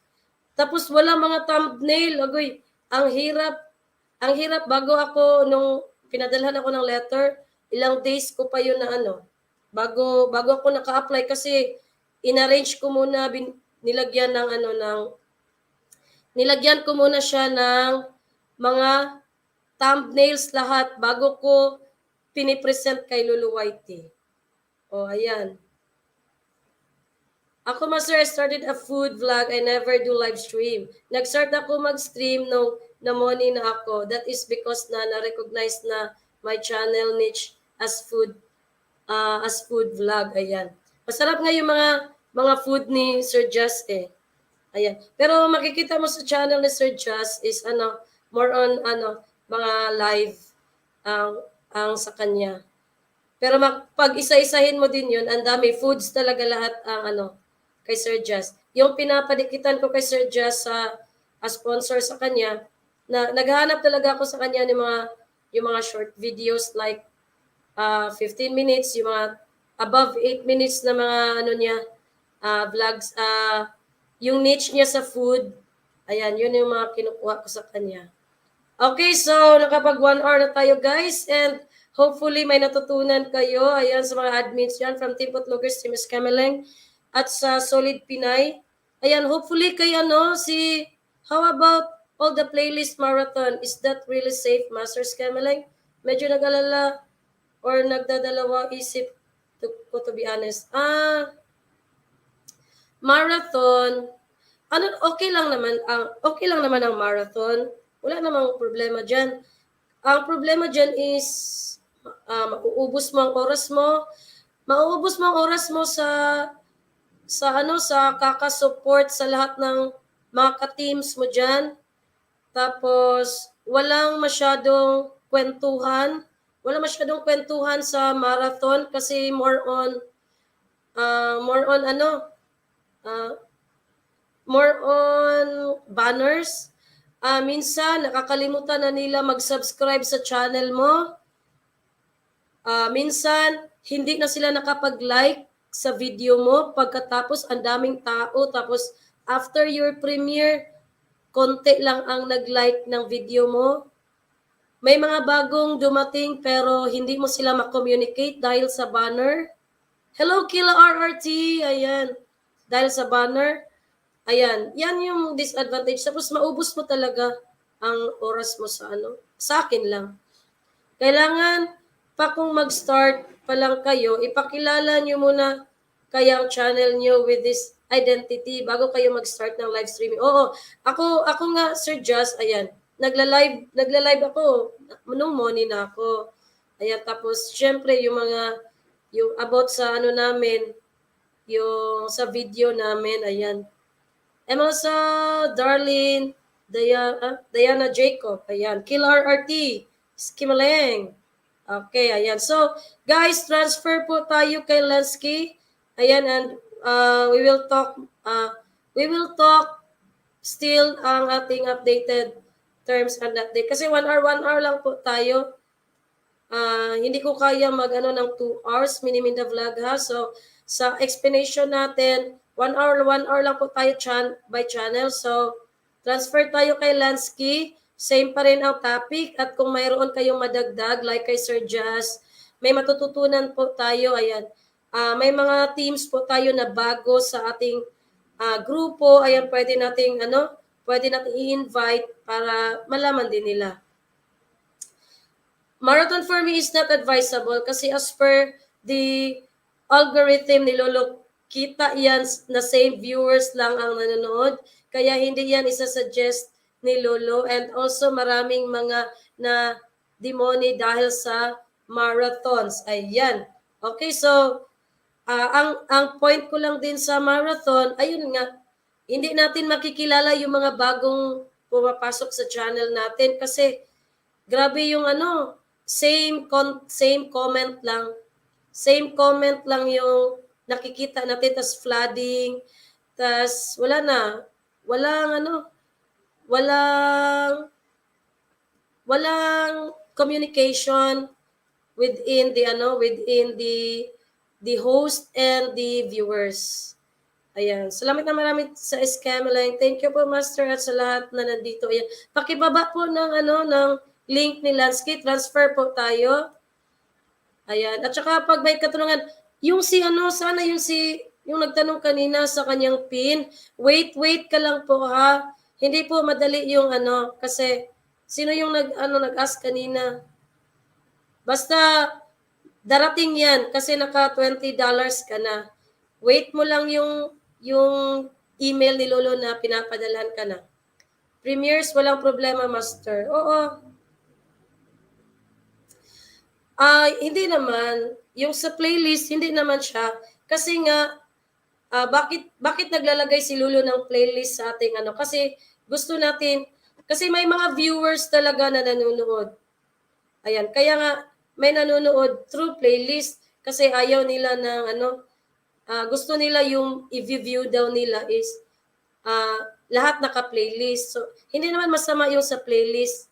Tapos wala mga thumbnail. Agoy, ang hirap bago ako nung pinadalhan ako ng letter, ilang days ko pa yun na bago ako naka-apply kasi inarrange ko muna nilagyan nilagyan ko muna siya ng mga thumbnails lahat bago ko pinipresent kay Lulu Whitey. O ayan. Ako, Master, I started a food vlog. I never do live stream. Nag-start ako mag-stream nung namoni na ako. That is because na-recognize na my channel niche as food vlog. Ayan. Masarap nga yung mga food ni Sir Just eh. Ayan. Pero makikita mo sa channel ni Sir Just is more on mga live ang sa kanya. Pero pag isa-isahin mo din yun, ang dami foods talaga lahat ang kay Sir Just. Yung pinapadikitan ko kay Sir Just sa sponsor sa kanya, na naghahanap talaga ako sa kanya yung mga short videos like 15 minutes, yung mga above 8 minutes na mga vlogs, yung niche niya sa food. Ayan, yun yung mga kinukuha ko sa kanya. Okay, so nakapag 1 hour na tayo guys, and hopefully may natutunan kayo. Ayan, sa mga admins yan from Team Potluggers, Team Scameleng, at sa Solid Pinay. Ayan, hopefully kay how about all the playlist marathon? Is that really safe, Master Scameleng? Medyo nag-alala or nagdadalawa isip to be honest. Marathon, ano, okay lang naman ang marathon. Wala namang problema diyan. Ang problema diyan is mauubos mo ang oras mo. Mauubos mo ang oras mo sa kaka-support sa lahat ng mga ka-teams mo diyan. Tapos walang masyadong kwentuhan. Wala masyadong kwentuhan sa marathon kasi more on uh, more on banners. Minsan, nakakalimutan na nila mag-subscribe sa channel mo. Minsan, hindi na sila nakapag-like sa video mo. Pagkatapos, ang daming tao. Tapos, after your premiere, konti lang ang nag-like ng video mo. May mga bagong dumating pero hindi mo sila ma-communicate dahil sa banner. Hello, Kila RRT! Ayan. Dahil sa banner. Ayan, yan yung disadvantage. Tapos maubos mo talaga ang oras mo sa akin lang. Kailangan pa kung mag-start pa lang kayo, ipakilala nyo muna kaya ang channel nyo with this identity bago kayo mag-start ng live streaming. Oo, ako nga, Sir Just, ayan, nagla-live ako, nung morning na ako. Ayan, tapos syempre yung about sa namin, yung sa video namin, ayan, and also, Darlene, Diana Jacob, ayan. Killer RT, Skimaleng. Okay, ayan. So, guys, transfer po tayo kay Lensky. Ayan, and we will talk still ang ating updated terms and update. Kasi 1 hour lang po tayo. Hindi ko kaya ng 2 hours mini-minda vlog ha. So, sa explanation natin, 1 hour lang po tayo by channel. So, transfer tayo kay Lansky. Same pa rin ang topic. At kung mayroon kayong madagdag, like kay Sir Jazz, may matututunan po tayo. Ayan. May mga teams po tayo na bago sa ating grupo. Ayan, pwede nating i-invite para malaman din nila. Marathon for me is not advisable kasi as per the algorithm ni Lolo, kita yan na same viewers lang ang nanonood. Kaya hindi yan isa-suggest ni Lolo. And also maraming mga na demoni dahil sa marathons. Ayan. Okay, so ang point ko lang din sa marathon, ayun nga, hindi natin makikilala yung mga bagong pumapasok sa channel natin kasi grabe yung same comment lang. Same comment lang yung nakikita natin, tas flooding, tas walang communication within the host and the viewers. Ayan. Salamat na marami sa Scamline. Thank you po, Master, at sa lahat na nandito. Ayan. Pakibaba po ng link ni Lansky. Transfer po tayo. Ayan. At saka pag may katanungan, yung sana yung nagtanong kanina sa kanyang pin, wait ka lang po ha. Hindi po madali yung kasi sino yung nag-ask kanina? Basta darating yan kasi naka $20 ka na. Wait mo lang yung email ni Lolo na pinapadalhan ka na. Premieres, walang problema, Master. Oo. Hindi naman. Yung sa playlist, hindi naman siya. Kasi nga, bakit naglalagay si Lolo ng playlist sa ating Kasi gusto natin, kasi may mga viewers talaga na nanonood. Ayan, kaya nga, may nanonood through playlist kasi ayaw nila ng gusto nila yung i-view daw nila is lahat naka-playlist. So, hindi naman masama yung sa playlist.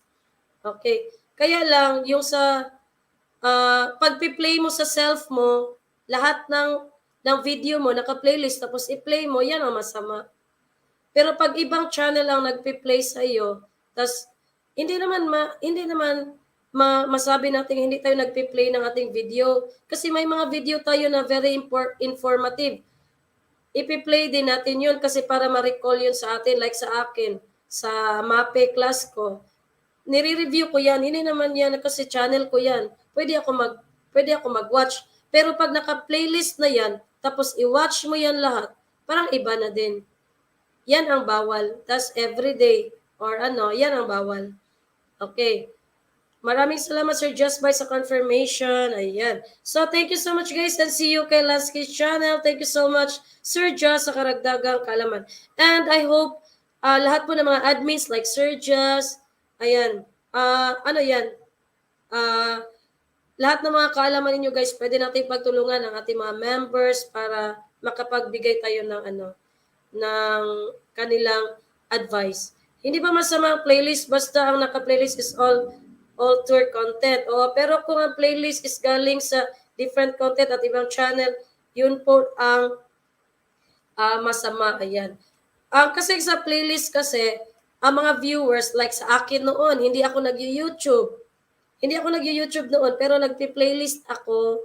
Okay. Kaya lang, yung sa pag-play mo sa self mo, lahat ng video mo naka-playlist tapos i-play mo, yan ang masama. Pero pag ibang channel ang nagpi-play sa iyo, tas hindi naman masabi natin hindi tayo nagpi-play ng ating video kasi may mga video tayo na very informative. Ipi-play din natin yun kasi para ma-recall yun sa atin, like sa akin, sa MAPE class ko. Nire-review ko yan, hindi naman yan kasi channel ko yan. Pwede ako mag-watch. Pero pag naka-playlist na yan, tapos i-watch mo yan lahat, parang iba na din. Yan ang bawal. Tas everyday or ano, yan ang bawal. Okay. Maraming salamat Sir Just by sa confirmation. Ayan. So thank you so much guys and see you kay Lansky's channel. Thank you so much Sir Just sa karagdagang kaalaman. And I hope lahat po ng mga admins like Sir Just, ayan, ano yan, lahat ng mga kaalaman ninyo guys, pwede natin pagtulungan ang ating mga members para makapagbigay tayo ng ng kanilang advice. Hindi ba masama ang playlist basta ang naka-playlist is all tour content. O pero kung ang playlist is galing sa different content at ibang channel, yun po ang masama. Ayan. Kasi sa playlist kasi, ang mga viewers like sa akin noon, hindi ako nag-YouTube. Hindi ako nag-YouTube noon, pero nagpi-playlist ako.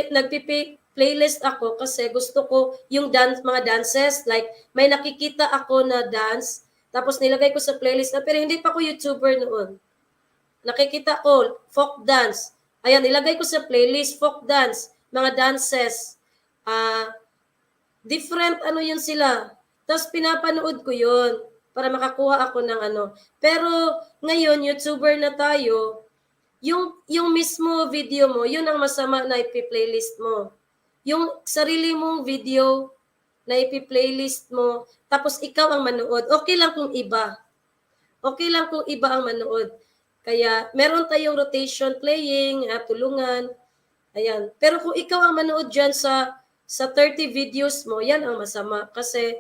Nagpi-playlist ako kasi gusto ko yung mga dances, like may nakikita ako na dance, tapos nilagay ko sa playlist na, pero hindi pa ako YouTuber noon. Nakikita ko, folk dance. Ayan, nilagay ko sa playlist, folk dance, mga dances. Different yun sila. Tapos pinapanood ko yun para makakuha ako ng Pero ngayon, YouTuber na tayo, yung mismo video mo, yun ang masama na ipi-playlist mo. Yung sarili mong video na ipi-playlist mo, tapos ikaw ang manood. Okay lang kung iba. Okay lang kung iba ang manood. Kaya meron tayong rotation playing, tulungan. Ayan. Pero kung ikaw ang manood dyan sa 30 videos mo, yan ang masama. Kasi,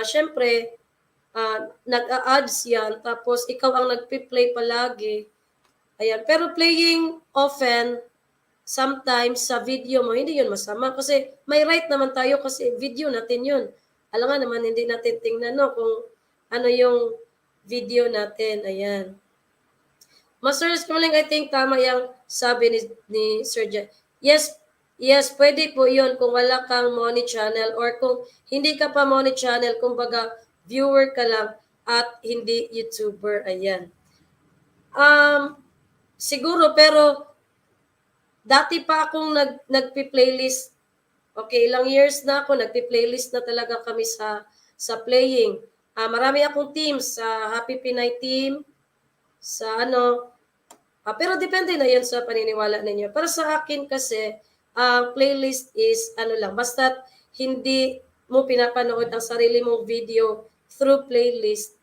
syempre, nag-a-ads yan, tapos ikaw ang nagpi-play palagi. Ayan. Pero playing often, sometimes sa video mo, hindi yun masama. Kasi may right naman tayo kasi video natin yun. Alam nga naman, hindi natin tingnan kung ano yung video natin. Ayan. Master Schooling, I think tama yung sabi ni Sir Jan. Yes, pwede po yun kung wala kang money channel or kung hindi ka pa money channel, kumbaga viewer ka lang at hindi YouTuber. Ayan. Siguro, pero dati pa akong nagpi-playlist. Okay, ilang years na ako, nagpi-playlist na talaga kami sa playing. Marami akong teams, sa Happy Pinay team, sa pero depende na yan sa paniniwala ninyo. Para sa akin kasi, ang playlist is lang, basta hindi mo pinapanood ang sarili mong video through playlist,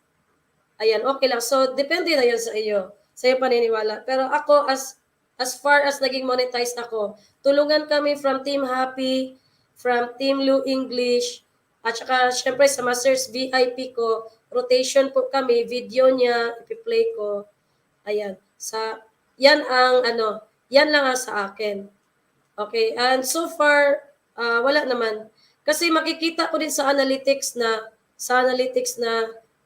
ayan, okay lang. So, depende na yan sa iyo paniniwala. Pero ako, as far as naging monetize ako, tulungan kami from Team Happy, from Team Lou English, at saka syempre sa Masters VIP ko, rotation po kami, video niya, ipi-play ko. Ayan. Yan yan lang sa akin. Okay, and so far, wala naman. Kasi makikita ko din sa analytics na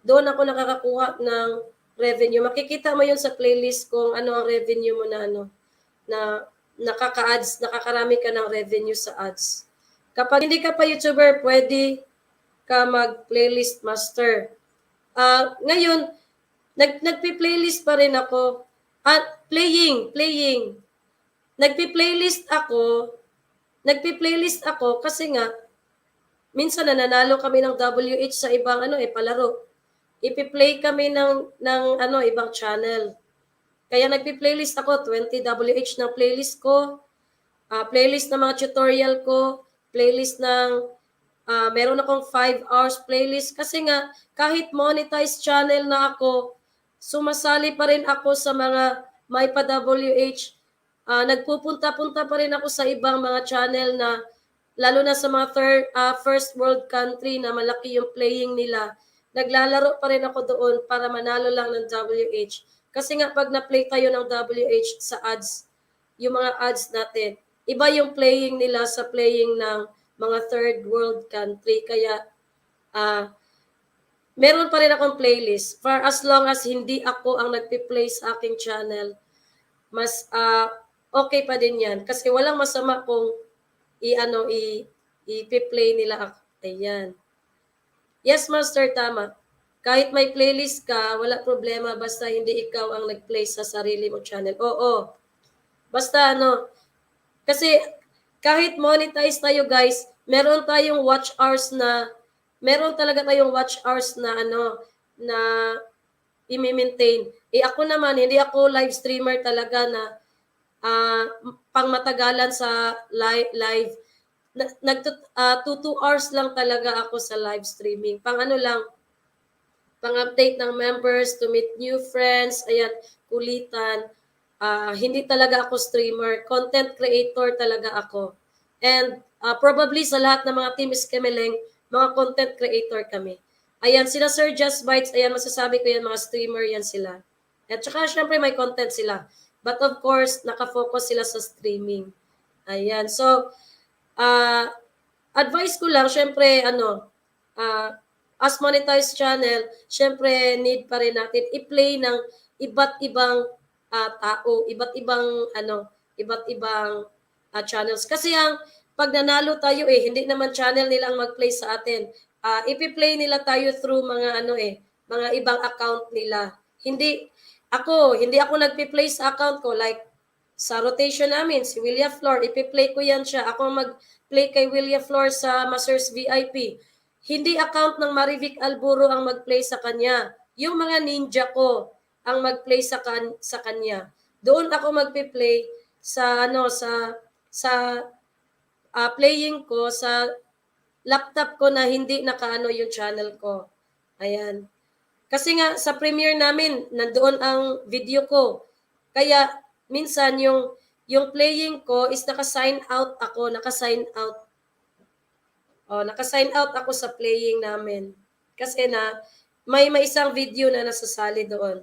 doon ako nakakakuha ng revenue. Makikita mo yun sa playlist kung ano ang revenue mo na nakaka-ads, nakakarami ka ng revenue sa ads. Kapag hindi ka pa YouTuber, pwede ka mag-playlist master. Ngayon, nagpi-playlist pa rin ako. Playing. Nagpi-playlist ako kasi nga, minsan nananalo kami ng WH sa ibang palaro. Ipi-play kami ng ibang channel. Kaya nagpi-playlist ako, 20 WH ng playlist ko, playlist ng mga tutorial ko, playlist ng meron akong 5 hours playlist kasi nga kahit monetized channel na ako, sumasali pa rin ako sa mga may pa-WH. Nagpupunta-punta pa rin ako sa ibang mga channel na lalo na sa mga first world country na malaki yung playing nila. Naglalaro pa rin ako doon para manalo lang ng WH. Kasi nga pag na-play tayo ng WH sa ads, yung mga ads natin, iba yung playing nila sa playing ng mga third world country. Kaya meron pa rin akong playlist for as long as hindi ako ang nagpi-play sa aking channel. Mas okay pa din yan. Kasi walang masama kung i-play nila ako. Ayan. Yes, Master, tama. Kahit may playlist ka, wala problema basta hindi ikaw ang nag-play sa sarili mong channel. Oo. Basta kasi kahit monetize tayo guys, meron tayong watch hours na, meron talaga tayong watch hours na na i-maintain. Ako naman, hindi ako live streamer talaga na uh, pangmatagalan sa live. Nag 2 hours lang talaga ako sa live streaming. Pang lang, pang-update ng members, to meet new friends, ayan, kulitan. Hindi talaga ako streamer, content creator talaga ako. And probably sa lahat ng mga team Escameleng, mga content creator kami. Ayan, sila Sir Just Bites, ayan, masasabi ko yan, mga streamer yan sila. At saka syempre may content sila. But of course, nakafocus sila sa streaming. Ayan, so, uh, advice ko lang, syempre, uh, as monetized channel, syempre, need pa rin natin i-play ng iba't ibang tao, iba't ibang channels. Kasi pag nanalo tayo hindi naman channel nila ang mag-play sa atin. Ipi-play nila tayo through mga mga ibang account nila. Hindi ako nagpi-play sa account ko, like sa rotation namin, si Willia Flor, ipi-play ko yan siya. Ako mag-play kay Willia Flor sa Masters VIP. Hindi account ng Marivic Alburo ang mag-play sa kanya. Yung mga ninja ko ang mag-play sa kanya. Doon ako magpi-play sa playing ko sa laptop ko na hindi nakaano yung channel ko. Ayan. Kasi nga sa premiere namin nandoon ang video ko. Kaya minsan yung playing ko is naka-sign out ako, naka-sign out. Naka-sign out ako sa playing namin. Kasi na may isang video na nasasali doon.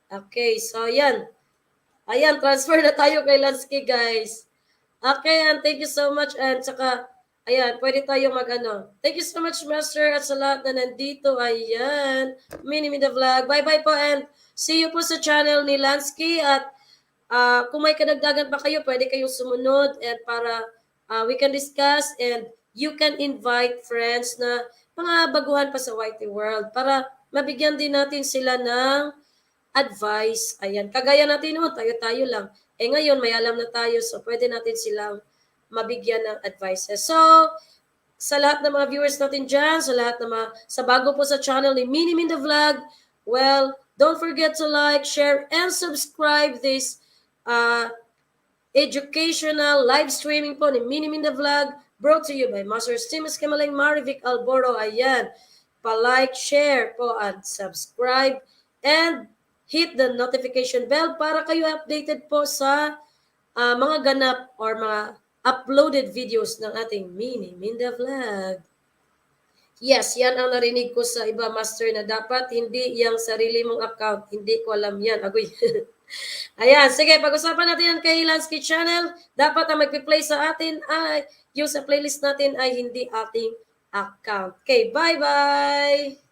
Okay, so yan. Ayan, transfer na tayo kay Lansky, guys. Okay, and thank you so much. And saka, ayan, pwede tayo Thank you so much, Master, at sa lahat na nandito. Ayan, Mini the Vlog. Bye-bye po, and see you po sa channel ni Lansky. At kung may kadagdagan pa kayo, pwede kayong sumunod and para we can discuss and you can invite friends na mga baguhan pa sa YT World para mabigyan din natin sila ng advice. Ayan, kagaya natin tayo-tayo lang. Ngayon, may alam na tayo, so pwede natin silang mabigyan ng advices. So, sa lahat ng mga viewers natin dyan, sa bago po sa channel ni Mini the Vlog, well, don't forget to like, share, and subscribe this educational live streaming po ni Mini the Vlog, brought to you by Master Stimus Kemaling Marivic Alboro. Ayan, pa-like, share po, and subscribe, and hit the notification bell para kayo updated po sa mga ganap or mga uploaded videos ng ating Mini Minda Vlog. Yes, yan ang narinig ko sa iba, Master, na dapat hindi yung sarili mong account. Hindi ko alam yan. Agoy. Ayan, sige, pag-usapan natin yan kay Lansky Channel. Dapat ang magpi-play sa atin ay, yung sa playlist natin ay hindi ating account. Okay, bye-bye!